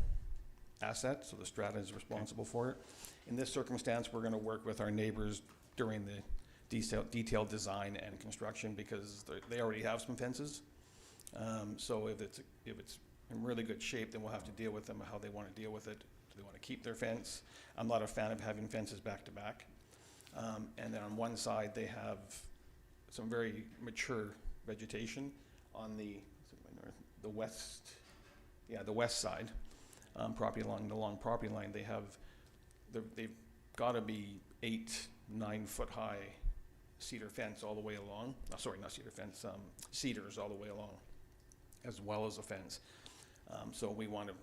asset, so the strata is responsible for it. In this circumstance, we're gonna work with our neighbors during the detailed design and construction because they already have some fences. So if it's in really good shape, then we'll have to deal with them how they wanna deal with it. Do they wanna keep their fence? I'm not a fan of having fences back to back. And then on one side, they have some very mature vegetation on the west, the west side, property along the long property line. They've gotta be 8-9 foot high cedar fence all the way along. Oh, sorry, not cedar fence, cedars all the way along, as well as a fence. So we want to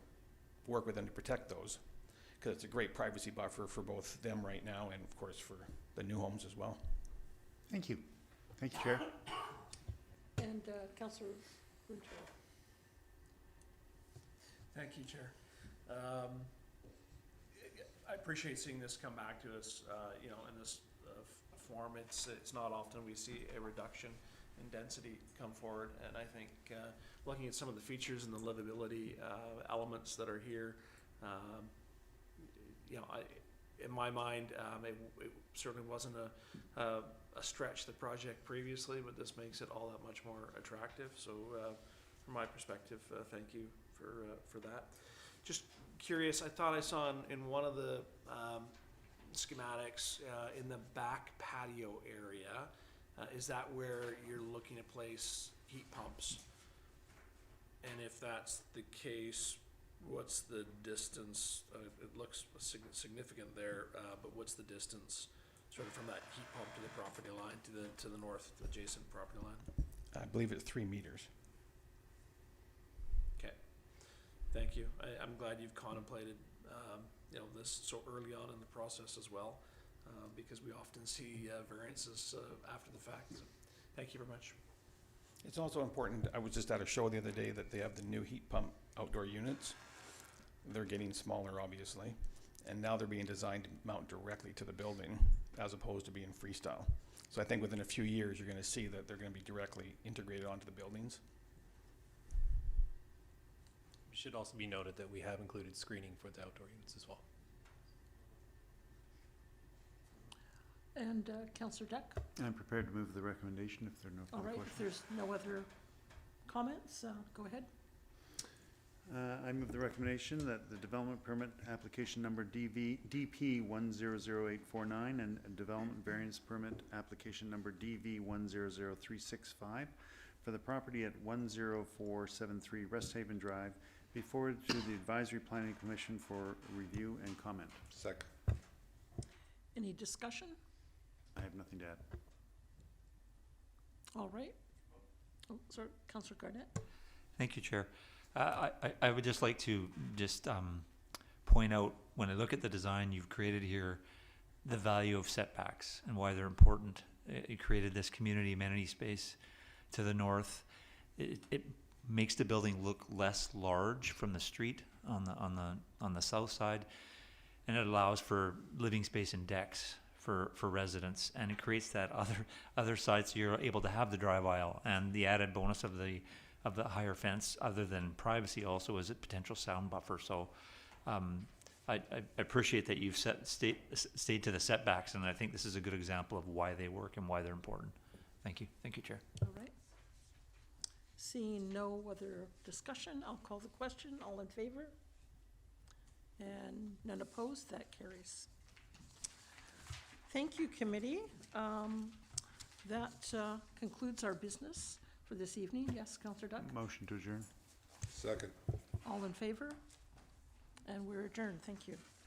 work with them to protect those, because it's a great privacy buffer for both them right now and, of course, for the new homes as well. Thank you. Thank you, Chair. And Councillor Rintoul. Thank you, Chair. I appreciate seeing this come back to us, you know, in this form. It's not often we see a reduction in density come forward, and I think looking at some of the features and the livability elements that are here, you know, in my mind, it certainly wasn't a stretch, the project previously, but this makes it all that much more attractive. So from my perspective, thank you for that. Just curious, I thought I saw in one of the schematics in the back patio area, is that where you're looking to place heat pumps? And if that's the case, what's the distance? It looks significant there, but what's the distance sort of from that heat pump to the property line, to the north adjacent property line? I believe it's 3 meters. Okay, thank you. I'm glad you've contemplated, you know, this so early on in the process as well, because we often see variances after the fact. So thank you very much. It's also important, I was just at a show the other day that they have the new heat pump outdoor units. They're getting smaller, obviously, and now they're being designed to mount directly to the building as opposed to being freestyle. So I think within a few years, you're gonna see that they're gonna be directly integrated onto the buildings. It should also be noted that we have included screening for the outdoor units as well. And Councillor Duck? I'm prepared to move the recommendation if there are no All further right, questions. if there's no other comments, go ahead. I move the recommendation that the development permit application number DP 100849 and development variance permit application number DV 100365 for the property at 10473 Resthaven Drive be forwarded to the Advisory Planning Commission for review and comment. Second. Any discussion? I have nothing to add. All right. Oh, sorry, Councillor Garnett? Thank you, Chair. I would just like to point out, when I look at the design you've created here, the value of setbacks and why they're important. You created this community amenity space to the north. It makes the building look less large from the street on the south side, and it allows for living space and decks for residents, and it creates that other side, so you're able to have the drive aisle, and the added bonus of the higher fence, other than privacy, also is a potential sound buffer. So I appreciate that you've stayed to the setbacks, and I think this is a good example of why they work and why they're important. Thank you, Chair. All right. Seeing no other discussion, I'll call the question. All in favor? And none opposed, that carries. Thank you, committee. That concludes our business for this evening. Yes, Councillor Duck? Motion to adjourn. Second. All in favor? And we're adjourned. Thank you.